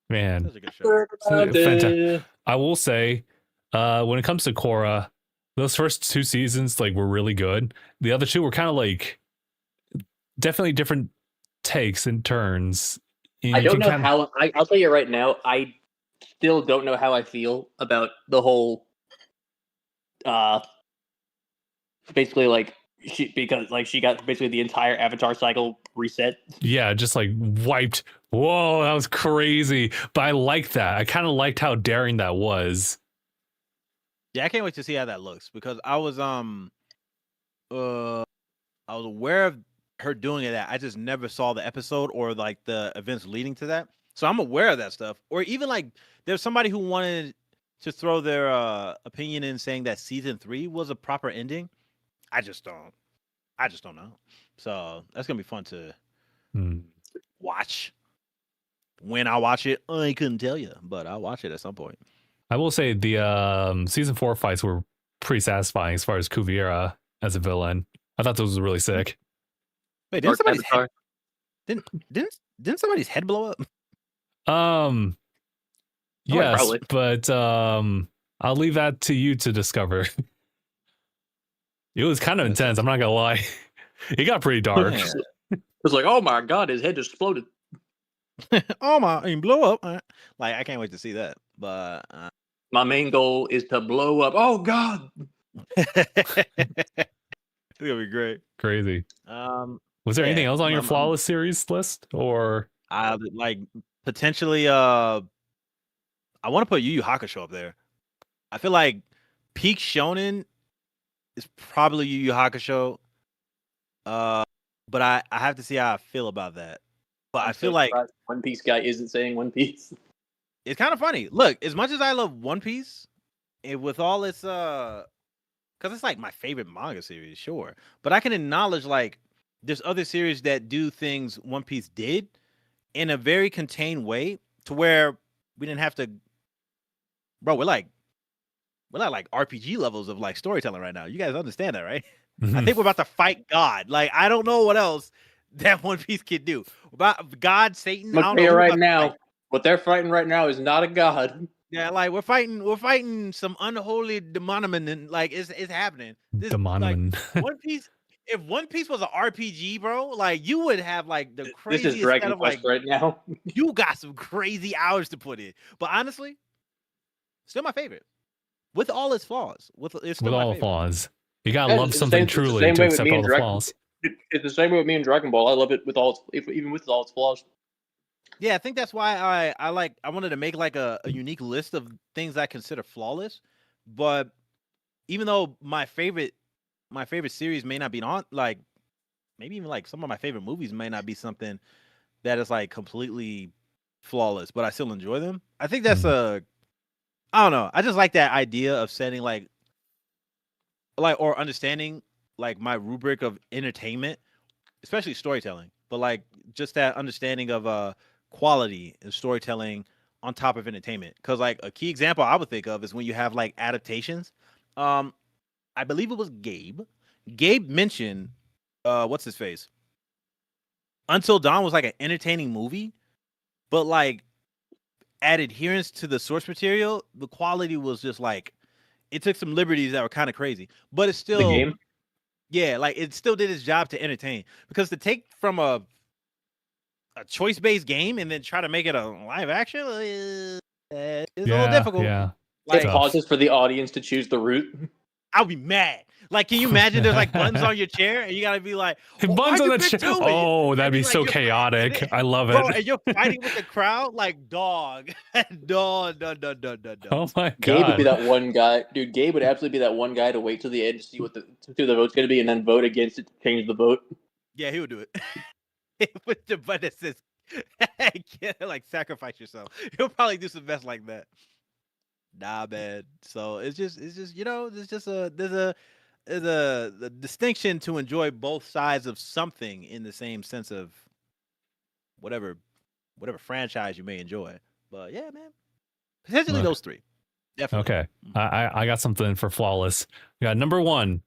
Man, that's a good show. Fantastic. I will say, when it comes to Korra, those first 2 seasons like were really good. The other 2 were kind of like definitely different takes and turns. I don't know how. I'll tell you right now. I still don't know how I feel about the whole. Basically, like she got basically the entire Avatar cycle reset. Yeah, just like wiped. Whoa, that was crazy. But I liked that. I kind of liked how daring that was. Yeah, I can't wait to see how that looks because I was aware of her doing that. I just never saw the episode or like the events leading to that. So I'm aware of that stuff. Or even like there's somebody who wanted to throw their opinion in saying that season 3 was a proper ending. I just don't know. So that's gonna be fun to watch. When I watch it, I couldn't tell you, but I'll watch it at some point. I will say the season 4 fights were pretty satisfying as far as Kuvira as a villain. I thought those were really sick. Wait, didn't somebody's head blow up? Yes, probably. but I'll leave that to you to discover. It was kind of intense. I'm not gonna lie. It got pretty dark. It was like, oh my god, his head just exploded. Oh my, he blew up. Like I can't wait to see that. But my main goal is to blow up. Oh god. It's gonna be great. Crazy. Was there anything else on your flawless series list, or like potentially? I want to put Yu Yu Hakusho up there. I feel like peak shonen is probably Yu Yu Hakusho. But I have to see how I feel about that. But I feel like One Piece guy isn't saying One Piece. It's kind of funny. Look, as much as I love One Piece, with all its because it's like my favorite manga series, sure. But I can acknowledge like there's other series that do things One Piece did in a very contained way to where we didn't have to. Bro, we're not like RPG levels of like storytelling right now. You guys understand that, right? Mm-hmm. I think we're about to fight God. Like I don't know what else that One Piece can do. About God, Satan. I'll tell you right now, what they're fighting right now is not a god. Yeah, like we're fighting some unholy demonoman, and like it's happening. Demonoman. Like, One Piece. If One Piece was an RPG, bro, like you would have like the craziest. This is Dragon Quest right now. You got some crazy hours to put in, but honestly, still my favorite. With all its flaws, with all the flaws, you gotta love something truly to accept all the flaws. It's the same way with me and Dragon Ball. I love it with even with all its flaws. Yeah, I think that's why I wanted to make like a unique list of things I consider flawless. But even though my favorite series may not be on, like maybe even like some of my favorite movies may not be something that is like completely flawless, but I still enjoy them. I think that's I don't know. I just like that idea of setting like or understanding like my rubric of entertainment, especially storytelling, but like just that understanding of quality and storytelling on top of entertainment. Because like a key example I would think of is when you have like adaptations. I believe it was Gabe. Gabe mentioned what's his face? Until Dawn was like an entertaining movie, but like at adherence to the source material, the quality was just like it took some liberties that were kind of crazy. But it's still the game. Yeah, like it still did its job to entertain. Because to take from a choice-based game and then try to make it a live action is a little difficult. Yeah, like, it pauses for the audience to choose the route. I'll be mad. Like, can you imagine there's like buttons on your chair and you gotta be like, buttons on the chair. Oh, that'd be so chaotic. I love it. Bro, and you're fighting with the crowd like dog. No. Oh my god. Gabe would be that one guy. Dude, Gabe would absolutely be that one guy to wait till the end to see what the vote's gonna be and then vote against it to change the vote. Yeah, he would do it. With the button that says like sacrifice yourself. He'll probably do some mess like that. Nah, man. So it's just there's just a distinction to enjoy both sides of something in the same sense of whatever franchise you may enjoy. But yeah, man, potentially those three. Definitely. Okay, I got something for flawless. We got number 1,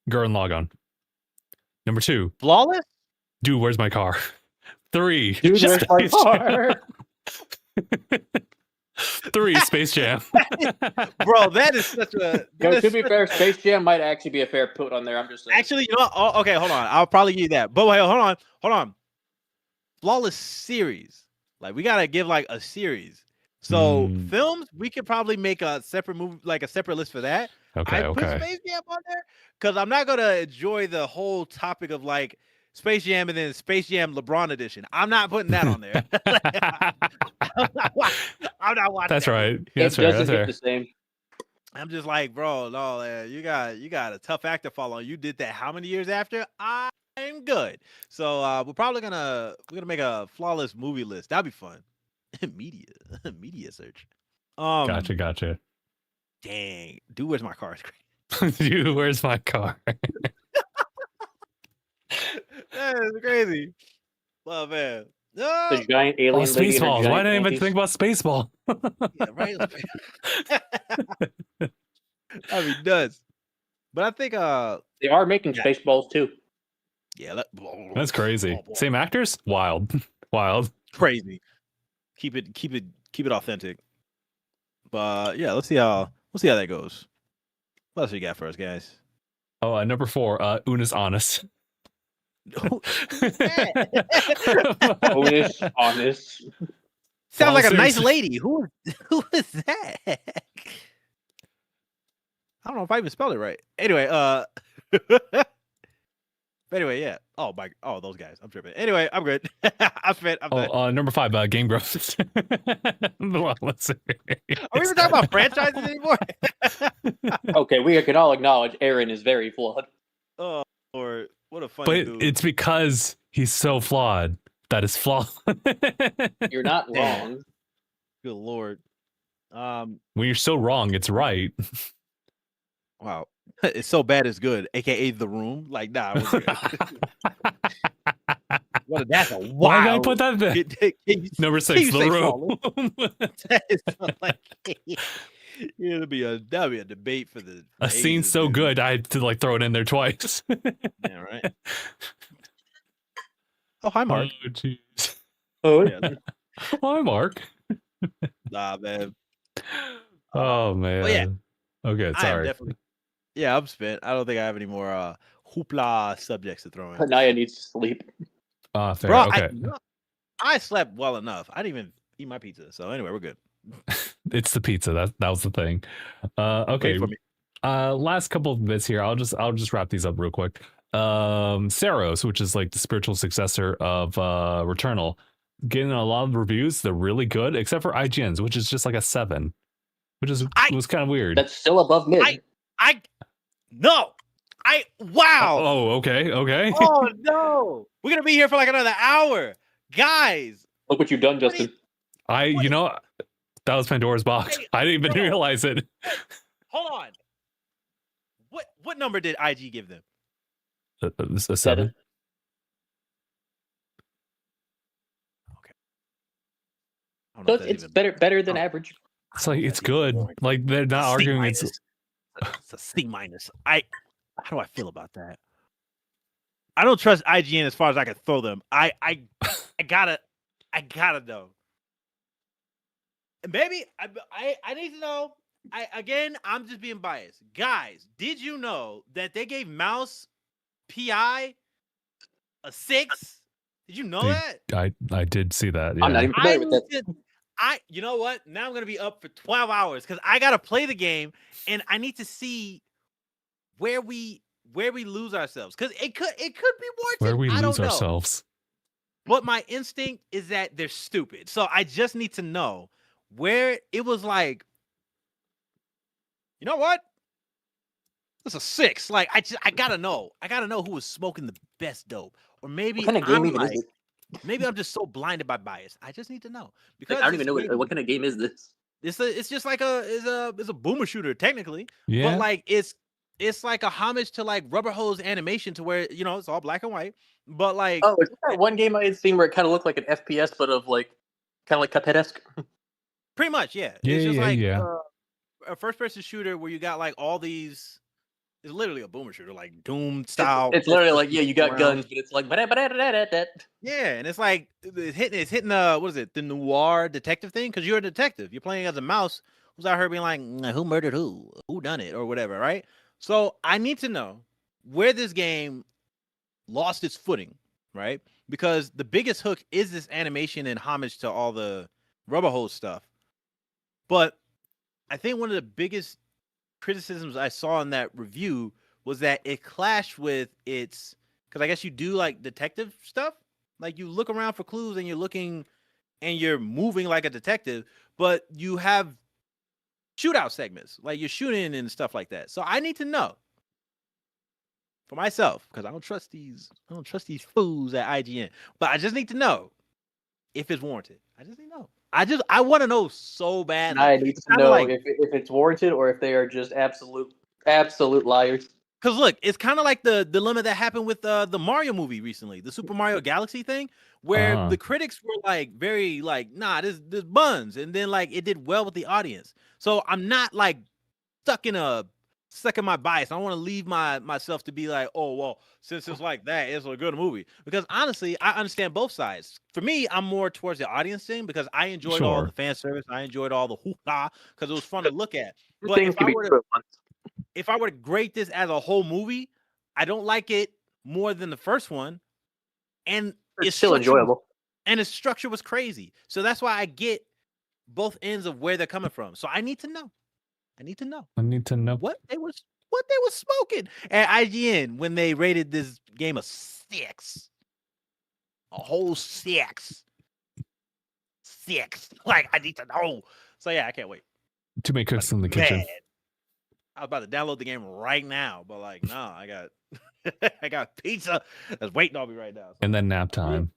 Gurren Lagann. Number 2, Flawless. Dude, Where's My Car? 3, Dude, Where's My Car? 3, Space Jam. Bro, that is such a. To be fair, Space Jam might actually be a fair put on there. I'm just saying. Actually, you know what? Oh, okay, hold on. I'll probably give you that. But wait, hold on. Flawless series. Like we gotta give like a series. So films, we could probably make a separate movie, like a separate list for that. Okay, I put Space Jam on there because I'm not gonna enjoy the whole topic of like Space Jam and then Space Jam LeBron edition. I'm not putting that on there. I'm not watching. That's that. right. It That's doesn't fair. get the same. I'm just like, bro, no, you got a tough act to follow. You did that how many years after? I'm good. So we're gonna make a flawless movie list. That'd be fun. media search. Gotcha. Dang, Dude, Where's My Car? Is great. Dude, Where's My Car? That is crazy. Oh man. No. The giant alien. Spaceballs. Why didn't I even think about Spaceball? Yeah, right. I mean, nuts. But I think they are making Spaceballs too. Yeah, that's crazy. Oh, same actors? Wild. Crazy. Keep it authentic. But yeah, let's see how that goes. What else we got for us, guys? Oh, number 4, Una's Honest. Honest. Sounds like a nice lady. Who is that? I don't know if I even spelled it right. Anyway, yeah. Oh, those guys. I'm tripping. Anyway, I'm good. I'm done. Number 5, Game Growth. Well, let's see. Are we even talking about franchises anymore? Okay, we can all acknowledge Aaron is very flawed. Oh, Lord. What a funny dude. It's because he's so flawed that is flawed. You're not wrong. Good Lord. When you're so wrong, it's right. Wow. It's so bad it's good, aka The Room. Like, nah. What? That's a wild. Why did I put that there? Number 6, The Room. That is like, that'll be a debate for the a scene so dude. Good I had to like throw it in there twice. Yeah, right. Oh, hi, Mark. Oh, jeez. Oh, yeah. Hi, Mark. Nah, man. Oh man. Well, yeah. Okay, sorry. Yeah, I'm spent. I don't think I have any more hoopla subjects to throw in. Aniyah needs to sleep. Fair. Bro, okay. I slept well enough. I didn't even eat my pizza. So anyway, we're good. It's the pizza. That was the thing. Okay. Last couple of bits here. I'll just wrap these up real quick. Saros, which is like the spiritual successor of Returnal, getting a lot of reviews. They're really good, except for IGN's, which is just like a 7, which was kind of weird. That's still above mid. Wow. Oh, okay. Oh no, we're gonna be here for like another hour, guys. Look what you've done, Justin. That was Pandora's box. I didn't even realize it. Hold on. What number did IG give them? A 7. Okay. So it's better than average. It's like it's good. Like they're not arguing. It's a C-. How do I feel about that? I don't trust IGN as far as I can throw them. I gotta know. Maybe I need to know. I'm just being biased. Guys, did you know that they gave Mouse PI a 6? Did you know that? I did see that. Yeah. I'm not even familiar with that. You know what? Now I'm gonna be up for 12 hours because I gotta play the game and I need to see where we lose ourselves. Because it could be warranted. Where we I lose don't know. ourselves. But my instinct is that they're stupid. So I just need to know where it was like, you know what? It's a 6. Like I gotta know. I gotta know who was smoking the best dope. Or maybe what kind of game even is it? Maybe I'm just so blinded by bias. I just need to know. Because I don't even know what kind of game is this. It's just like it's a boomer shooter technically. Yeah. But like it's like a homage to like Rubber Hose animation to where, it's all black and white. But like, oh, is that one game I had seen where it kind of looked like an FPS, but of like kind of like Cuphead-esque? Pretty much, yeah. It's just like a first-person shooter where you got like all these. It's literally a boomer shooter, like Doom style. It's literally like, yeah, you got guns, but it's like yeah, and it's like it's hitting what is it, the noir detective thing? Because you're a detective, you're playing as a mouse who's out here being like, who murdered who done it, or whatever, right? So I need to know where this game lost its footing, right? Because the biggest hook is this animation and homage to all the rubber hose stuff. But I think one of the biggest criticisms I saw in that review was that it clashed with its, because I guess you do like detective stuff, like you look around for clues and you're looking and you're moving like a detective, but you have shootout segments, like you're shooting and stuff like that. So I need to know for myself, because I don't trust these fools at IGN, but I just need to know if it's warranted. I just need to know. I want to know so badly. I need to know if it's warranted or if they are just absolute liars. Because look, it's kind of like the dilemma that happened with the Mario movie recently, the Super Mario Galaxy thing, where the critics were like very like, nah, this buns, and then like it did well with the audience. So I'm not like stuck in my bias. I don't want to leave myself to be like, oh well, since it's like that, it's a good movie. Because honestly, I understand both sides. For me, I'm more towards the audience thing because I enjoyed all the fan service. I enjoyed all the hoo-ha because it was fun to look at. But if I were to grade this as a whole movie, I don't like it more than the first one. And it's still enjoyable. And its structure was crazy. So that's why I get both ends of where they're coming from. So I need to know. I need to know what they were smoking at IGN when they rated this game a 6. A whole 6. 6. Like, I need to know. So yeah, I can't wait. Too many cooks in the kitchen. I was about to download the game right now, but like, no, I got pizza that's waiting on me right now. So. And then nap time.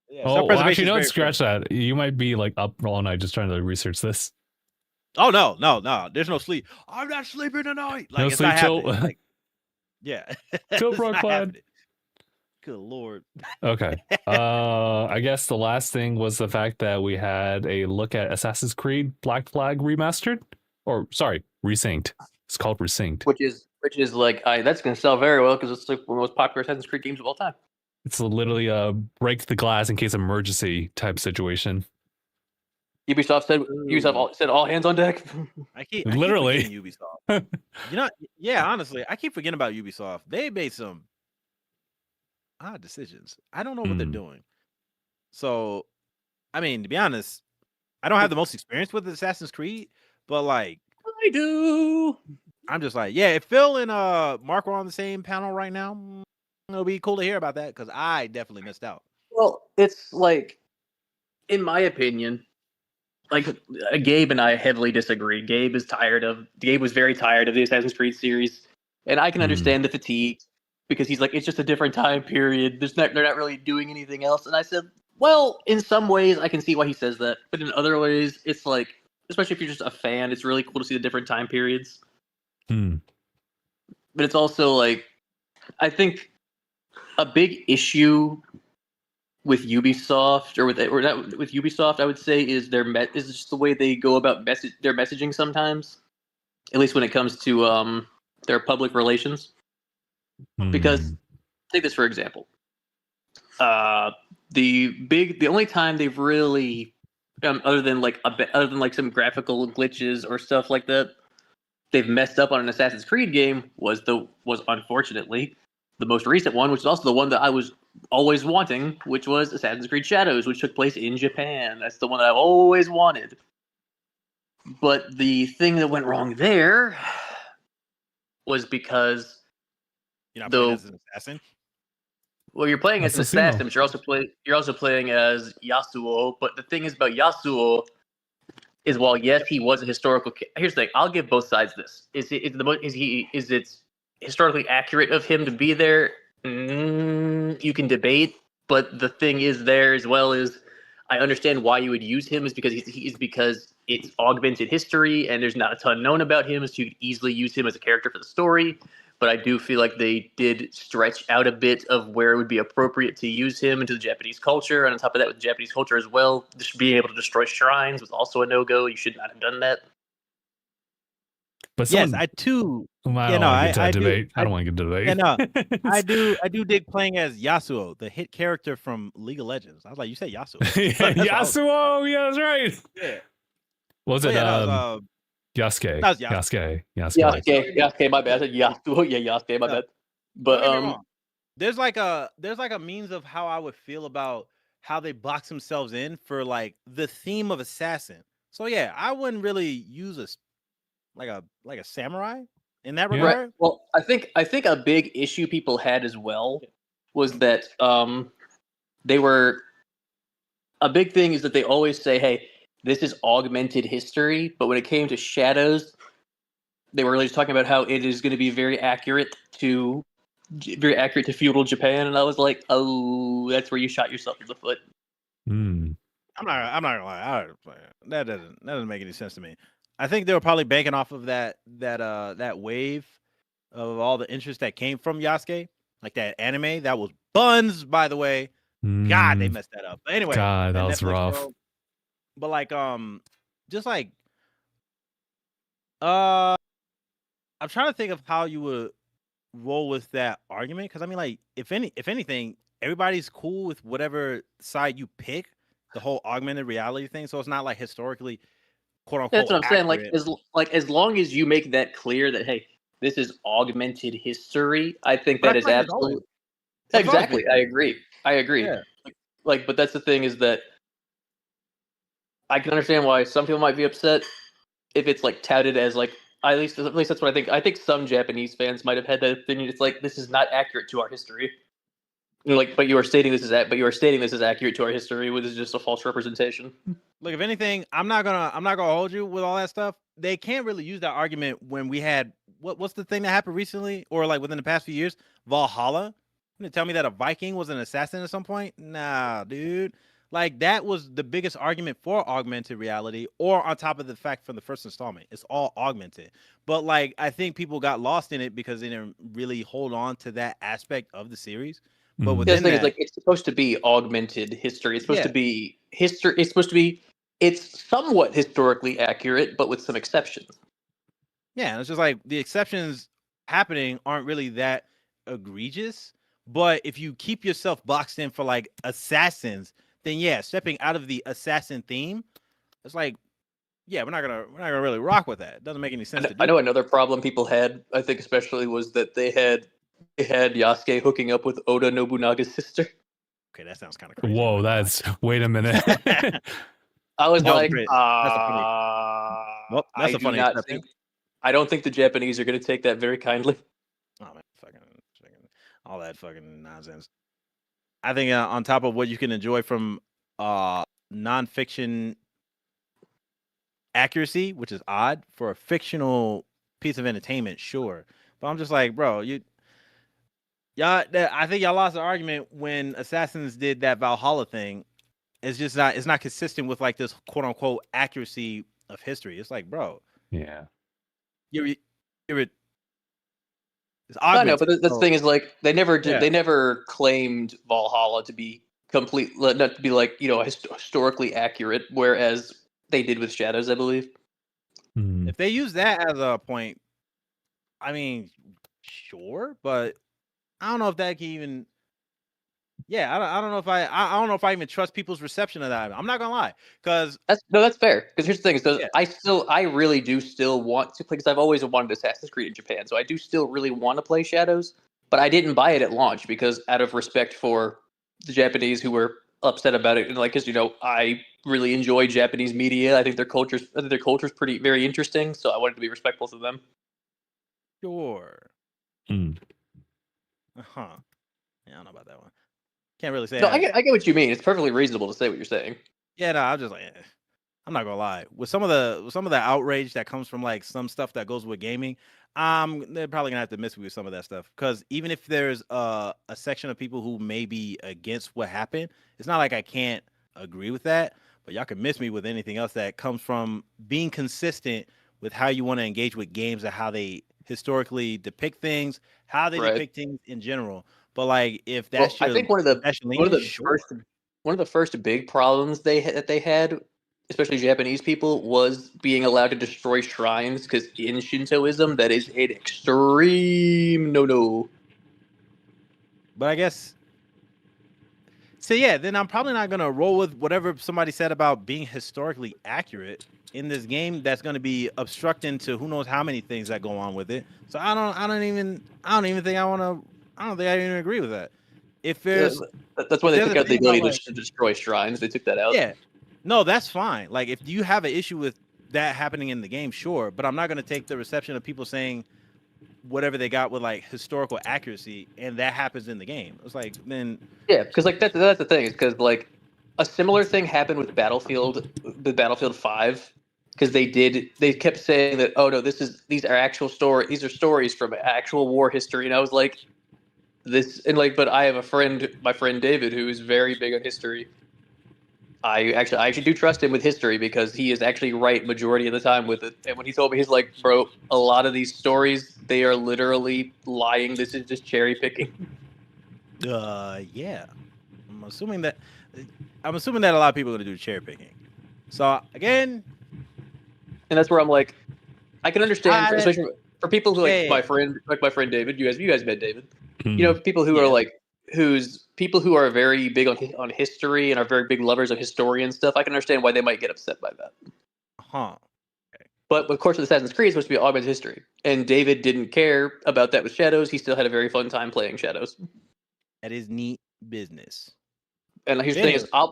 Yeah, well, actually, don't scratch that. You might be like up all night just trying to research this. Oh no! There's no sleep. I'm not sleeping tonight. Like, no it's sleep not till. Like, yeah. Till Brooklyn. Good Lord. Okay. I guess the last thing was the fact that we had a look at Assassin's Creed Black Flag remastered, or sorry, Resynced. It's called Resynced. Which is like that's going to sell very well because it's like one of the most popular Assassin's Creed games of all time. It's literally a break the glass in case of emergency type situation. Ubisoft said all hands on deck. I keep literally Ubisoft. Honestly, I keep forgetting about Ubisoft. They made some odd decisions. I don't know what they're doing. So, I mean, to be honest, I don't have the most experience with Assassin's Creed, but like I do. I'm just like, yeah, if Phil and Mark were on the same panel right now, it'll be cool to hear about that because I definitely missed out. Well, it's like, in my opinion, like Gabe and I heavily disagree. Gabe was very tired of the Assassin's Creed series, and I can understand the fatigue because he's like, it's just a different time period. They're not really doing anything else. And I said, well, in some ways I can see why he says that, but in other ways, it's like, especially if you're just a fan, it's really cool to see the different time periods. But it's also like, I think a big issue with Ubisoft, or with Ubisoft, I would say, is is just the way they go about their messaging sometimes. At least when it comes to their public relations. Because take this for example, the only time they've really, other than some graphical glitches or stuff like that, they've messed up on an Assassin's Creed game was unfortunately the most recent one, which is also the one that I was always wanting, which was Assassin's Creed Shadows, which took place in Japan. That's the one that I've always wanted. But the thing that went wrong there was because you're not playing as an assassin. Well, you're playing as an assassin, but you're also playing as Yasuo. But the thing is about Yasuo is, while yes, he was a historical. Here's the thing: I'll give both sides this. Is it historically accurate of him to be there? You can debate, but the thing is, there as well is, I understand why you would use him is because because it's augmented history and there's not a ton known about him, so you could easily use him as a character for the story. but I do feel like they did stretch out a bit of where it would be appropriate to use him into the Japanese culture. And on top of that, with the Japanese culture as well, just being able to destroy shrines was also a no-go. You should not have done that. But yes, I too. I don't want to get to debate. I don't want to get to debate. Yeah, no, I do dig playing as Yasuo, the hit character from League of Legends. I was like, you said Yasuo. Yasuo, yeah, that's right. Yeah. What was it? Yasuke. That was Yasuke. Yasuke, my bad. I said Yasuo. Yeah, Yasuke, my bad. But there's like a means of how I would feel about how they box themselves in for like the theme of assassin. So yeah, I wouldn't really use a samurai in that regard. Right. Well, I think a big issue people had as well was that they were a big thing is that they always say, hey, this is augmented history, but when it came to Shadows, they were really just talking about how it is going to be very accurate to feudal Japan, and I was like, oh, that's where you shot yourself in the foot. I'm not gonna lie, that doesn't make any sense to me. I think they were probably banking off of that wave of all the interest that came from Yasuke, like that anime that was buns, by the way. God, they messed that up. But anyway, God, that was rough. Show. But like, just like, I'm trying to think of how you would roll with that argument, because I mean, like, if anything, everybody's cool with whatever side you pick, the whole augmented reality thing. So it's not like historically, quote unquote. That's what I'm saying. Like as long as you make that clear that hey, this is augmented history, I think that is absolutely exactly. I agree. Yeah. But that's the thing is that I can understand why some people might be upset if it's like touted as like at least that's what I think. I think some Japanese fans might have had that opinion. It's like this is not accurate to our history. Like, but you are stating this is accurate to our history, which is just a false representation. Look, if anything, I'm not gonna hold you with all that stuff. They can't really use that argument when we had what's the thing that happened recently or like within the past few years, Valhalla. You gonna tell me that a Viking was an assassin at some point? Nah, dude. Like that was the biggest argument for augmented reality, or on top of the fact from the first installment, it's all augmented. But like, I think people got lost in it because they didn't really hold on to that aspect of the series. But within that, like it's supposed to be augmented history. It's supposed to be history. It's supposed to be. It's somewhat historically accurate, but with some exceptions. Yeah, it's just like the exceptions happening aren't really that egregious. But if you keep yourself boxed in for like assassins, then yeah, stepping out of the assassin theme, it's like, yeah, we're not gonna really rock with that. It doesn't make any sense. I know another problem people had, I think especially, was that they had Yasuke hooking up with Oda Nobunaga's sister. Okay, that sounds kind of crazy. Whoa, wait a minute. I was like, that's a funny. I don't think the Japanese are going to take that very kindly. Oh man, fucking all that fucking nonsense. I think on top of what you can enjoy from nonfiction accuracy, which is odd for a fictional piece of entertainment, sure. But I'm just like, bro, I think y'all lost the argument when Assassins did that Valhalla thing. It's just not. It's not consistent with like this quote unquote accuracy of history. It's like, bro, yeah, it's I know, but the thing is, like, they never claimed Valhalla to be complete, not to be like historically accurate, whereas they did with Shadows, I believe. If they use that as a point, I mean, sure, but I don't know if that can even. Yeah, I don't know if I don't know if I even trust people's reception of that. I'm not gonna lie, because that's fair. Because here's the thing: I really do still want to play, because I've always wanted Assassin's Creed in Japan, so I do still really want to play Shadows. But I didn't buy it at launch because out of respect for the Japanese who were upset about it, and like, because I really enjoy Japanese media. I think their culture's very interesting. So I wanted to be respectful to them. Sure. Yeah, I don't know about that one. Can't really say. No, I get what you mean. It's perfectly reasonable to say what you're saying. Yeah, no, I'm just like, I'm not gonna lie. With some of the outrage that comes from like some stuff that goes with gaming, they're probably gonna have to miss me with some of that stuff. Because even if there's a section of people who may be against what happened, it's not like I can't agree with that. But y'all can miss me with anything else that comes from being consistent with how you want to engage with games and how they historically depict things, how they depict things in general. But like, if that's I think one of the first big problems they had, especially Japanese people, was being allowed to destroy shrines, because in Shintoism that is an extreme no. But I guess. So yeah, then I'm probably not gonna roll with whatever somebody said about being historically accurate in this game. That's gonna be obstructing to who knows how many things that go on with it. So I don't even think I want to. I don't think I even agree with that. If there's that's why they took out the ability to destroy shrines. They took that out. Yeah, no, that's fine. Like, if you have an issue with that happening in the game, sure, but I'm not gonna take the reception of people saying whatever they got with like historical accuracy, and that happens in the game. It's like, then because like that's the thing, is because like a similar thing happened with Battlefield 5, because they kept saying that, oh no, these are stories from actual war history, and I was like, but I have my friend David, who is very big on history. I actually do trust him with history, because he is actually right majority of the time with it. And when he told me, he's like, bro, a lot of these stories, they are literally lying. This is just cherry picking. Yeah. I'm assuming that a lot of people are gonna do cherry picking. So again, and that's where I'm like, I can understand, especially for people who my friend David. You guys met David. You know, people who are like, people who are very big on history and are very big lovers of historian stuff. I can understand why they might get upset by that. Okay. But of course, with Assassin's Creed, it's supposed to be augmented history, and David didn't care about that with Shadows. He still had a very fun time playing Shadows. That is neat business. And here's the thing: is I'm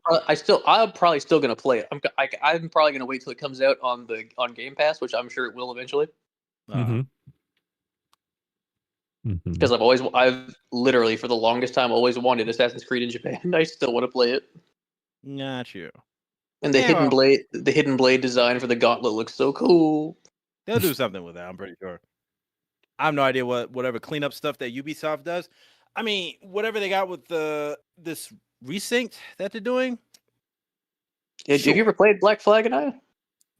probably still gonna play it. I'm probably gonna wait till it comes out on Game Pass, which I'm sure it will eventually. Because I've literally for the longest time always wanted Assassin's Creed in Japan. I still want to play it. Not you. And the hidden blade design for the gauntlet looks so cool. They'll do something with that, I'm pretty sure. I have no idea whatever cleanup stuff that Ubisoft does. I mean, whatever they got with this Resynced that they're doing. Have you ever played Black Flag, Aniyah?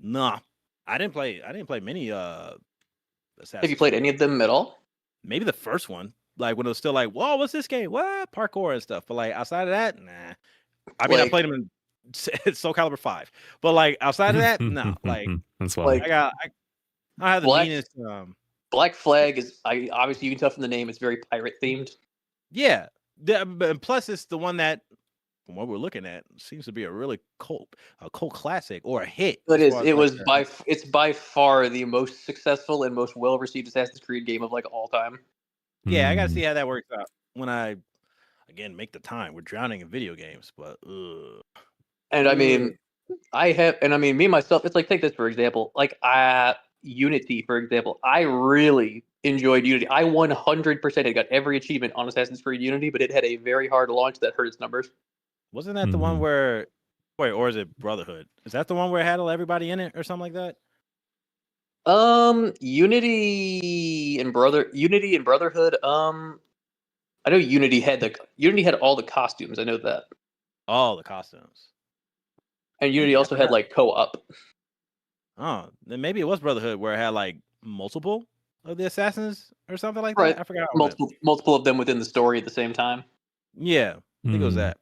Nah, I didn't play many Assassin's Have you played any of them at all? Maybe the first one, like when it was still like, whoa, what's this game? What? Parkour and stuff. But like outside of that, nah. I mean, I played them in Soul Calibur 5, but like outside of that, no. Like that's why I have the meanest. Black Flag is obviously you can tell from the name it's very pirate themed. Yeah, and plus it's the one that, from what we're looking at, seems to be a really cult classic or a hit. It's by far the most successful and most well received Assassin's Creed game of like all time. Yeah, I gotta see how that works out when I again make the time. We're drowning in video games, but and I mean, me myself, it's like, take this for example, like Unity, for example. I really enjoyed Unity. I 100% had got every achievement on Assassin's Creed Unity, but it had a very hard launch that hurt its numbers. Wasn't that the one where, or is it Brotherhood? Is that the one where it had everybody in it or something like that? Unity and Brotherhood. I know Unity had all the costumes. I know that. All the costumes. And Unity also had like co-op. Oh, then maybe it was Brotherhood where it had like multiple of the assassins or something like that. I forgot. Multiple of them within the story at the same time. Yeah, I think it was that.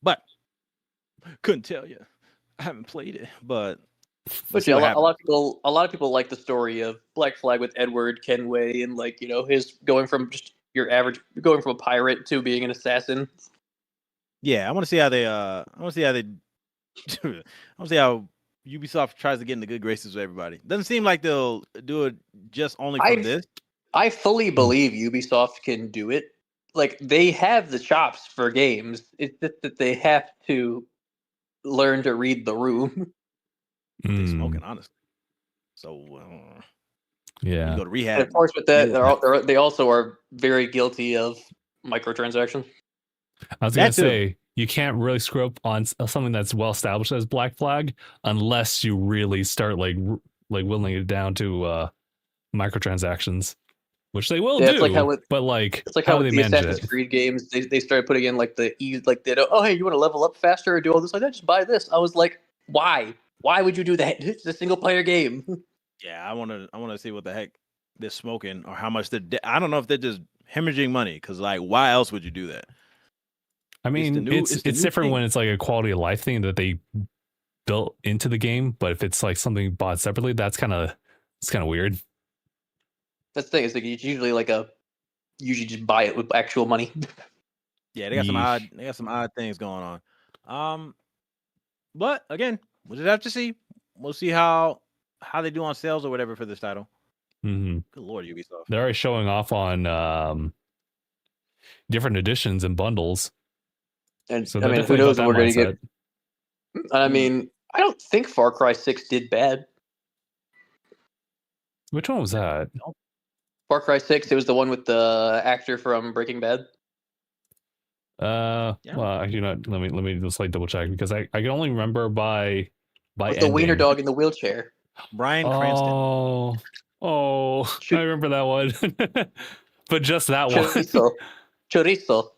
But couldn't tell you. I haven't played it, but yeah, a lot of people like the story of Black Flag with Edward Kenway, and like, you know, his going from a pirate to being an assassin. Yeah, I want to see how they I want to see how Ubisoft tries to get in the good graces with everybody. Doesn't seem like they'll do it just only for this. I fully believe Ubisoft can do it. Like, they have the chops for games. It's just that they have to learn to read the room. They smoking, honestly. So yeah, you go to rehab. And of course, with that, they also are very guilty of microtransactions. I was gonna say, you can't really screw up on something that's well established as Black Flag unless you really start like whittling it down to microtransactions, which they will do. It's like how with the Assassin's Creed games, they started putting in like the ease, like they don't, oh hey, you want to level up faster or do all this like that? Just buy this. I was like, why? Why would you do that? It's a single player game. Yeah, I want to see what the heck they're smoking or how much I don't know if they're just hemorrhaging money because like why else would you do that? I mean, it's different when it's like a quality of life thing that they built into the game, but if it's like something bought separately, it's kind of weird. That's the thing, is like it's usually like usually just buy it with actual money. Yeah, they got some odd things going on. But again, we'll just have to see. We'll see how they do on sales or whatever for this title. Mm-hmm. Good Lord, Ubisoft. They're already showing off on different editions and bundles. And so I mean, who knows what we're going to get. I mean, I don't think Far Cry 6 did bad. Which one was that? Far Cry 6, it was the one with the actor from Breaking Bad. Well, you know, let me just like double check because I can only remember by the wiener dog in the wheelchair. Bryan Cranston. I remember that one. But just that Chorizo.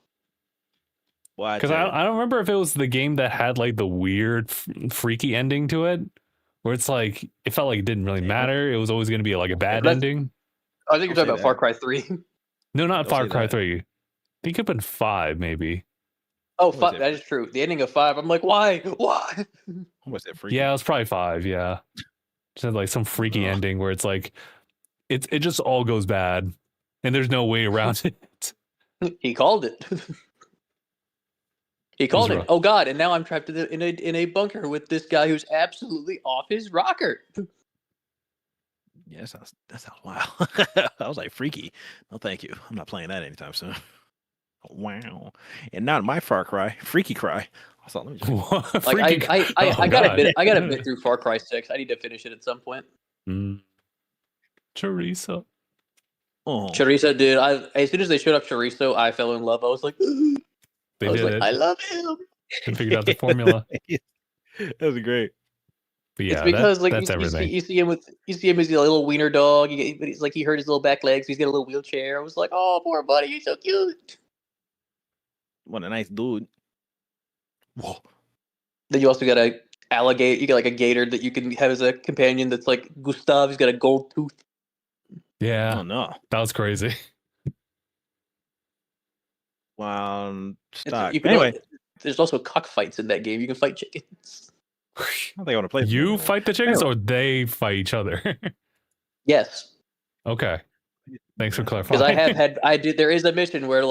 Because I don't remember if it was the game that had like the weird freaky ending to it, where it's like it felt like it didn't really matter. It was always going to be like a bad ending. I think you're talking about Far Cry 3. No, not Far Cry 3. I think it could have been 5, maybe. Oh, that is true. The ending of 5, I'm like, why? Was it freaky? Yeah, it was probably 5. Yeah, just had like some freaky ending where it's like it just all goes bad, and there's no way around it. He called it. He called it. Oh God! And now I'm trapped in a bunker with this guy who's absolutely off his rocker. Yeah, that sounds wild. I was like, freaky. No, thank you. I'm not playing that anytime soon. Wow. And not my Far Cry, Freaky Cry. I thought, let me just... like I got a bit through Far Cry 6. I need to finish it at some point. Chorizo. Oh. Chorizo, dude. As soon as they showed up Chorizo, I fell in love. I was like, I love him. They figured out the formula. That was great. But yeah, it's because that's everything. You see him as a little wiener dog. But he's like he hurt his little back legs. So he's got a little wheelchair. I was like, oh, poor buddy, you're so cute. What a nice dude. Whoa. Then you also got a alligator. You got like a gator that you can have as a companion. That's like Gustav. He's got a gold tooth. Yeah. Oh no, that was crazy. Wow. Anyway, there's also cockfights in that game. You can fight chickens. I don't think I want to play. You fight the chickens, or they fight each other? Yes. Okay. Thanks for clarifying. Because there is a mission where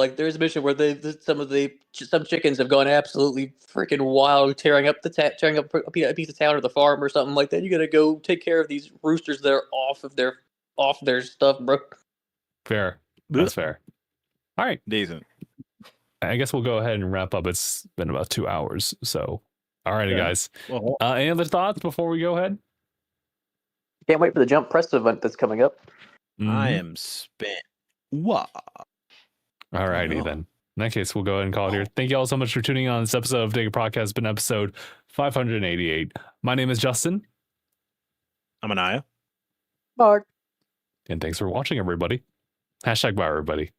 some chickens have gone absolutely freaking wild, tearing up a piece of town or the farm or something like that. You got to go take care of these roosters that are off their stuff, bro. Fair. That's fair. All right. Decent. I guess we'll go ahead and wrap up. It's been about 2 hours. So, all righty, guys. Well, any other thoughts before we go ahead? Can't wait for the Jump Press event that's coming up. Mm-hmm. I am spent. What? All righty, then. In that case, we'll go ahead and call it here. Thank you all so much for tuning in on this episode of DangIT Prodcast. It's been episode 588. My name is Justin. I'm Aniyah. Mark. And thanks for watching, everybody. #bye, everybody.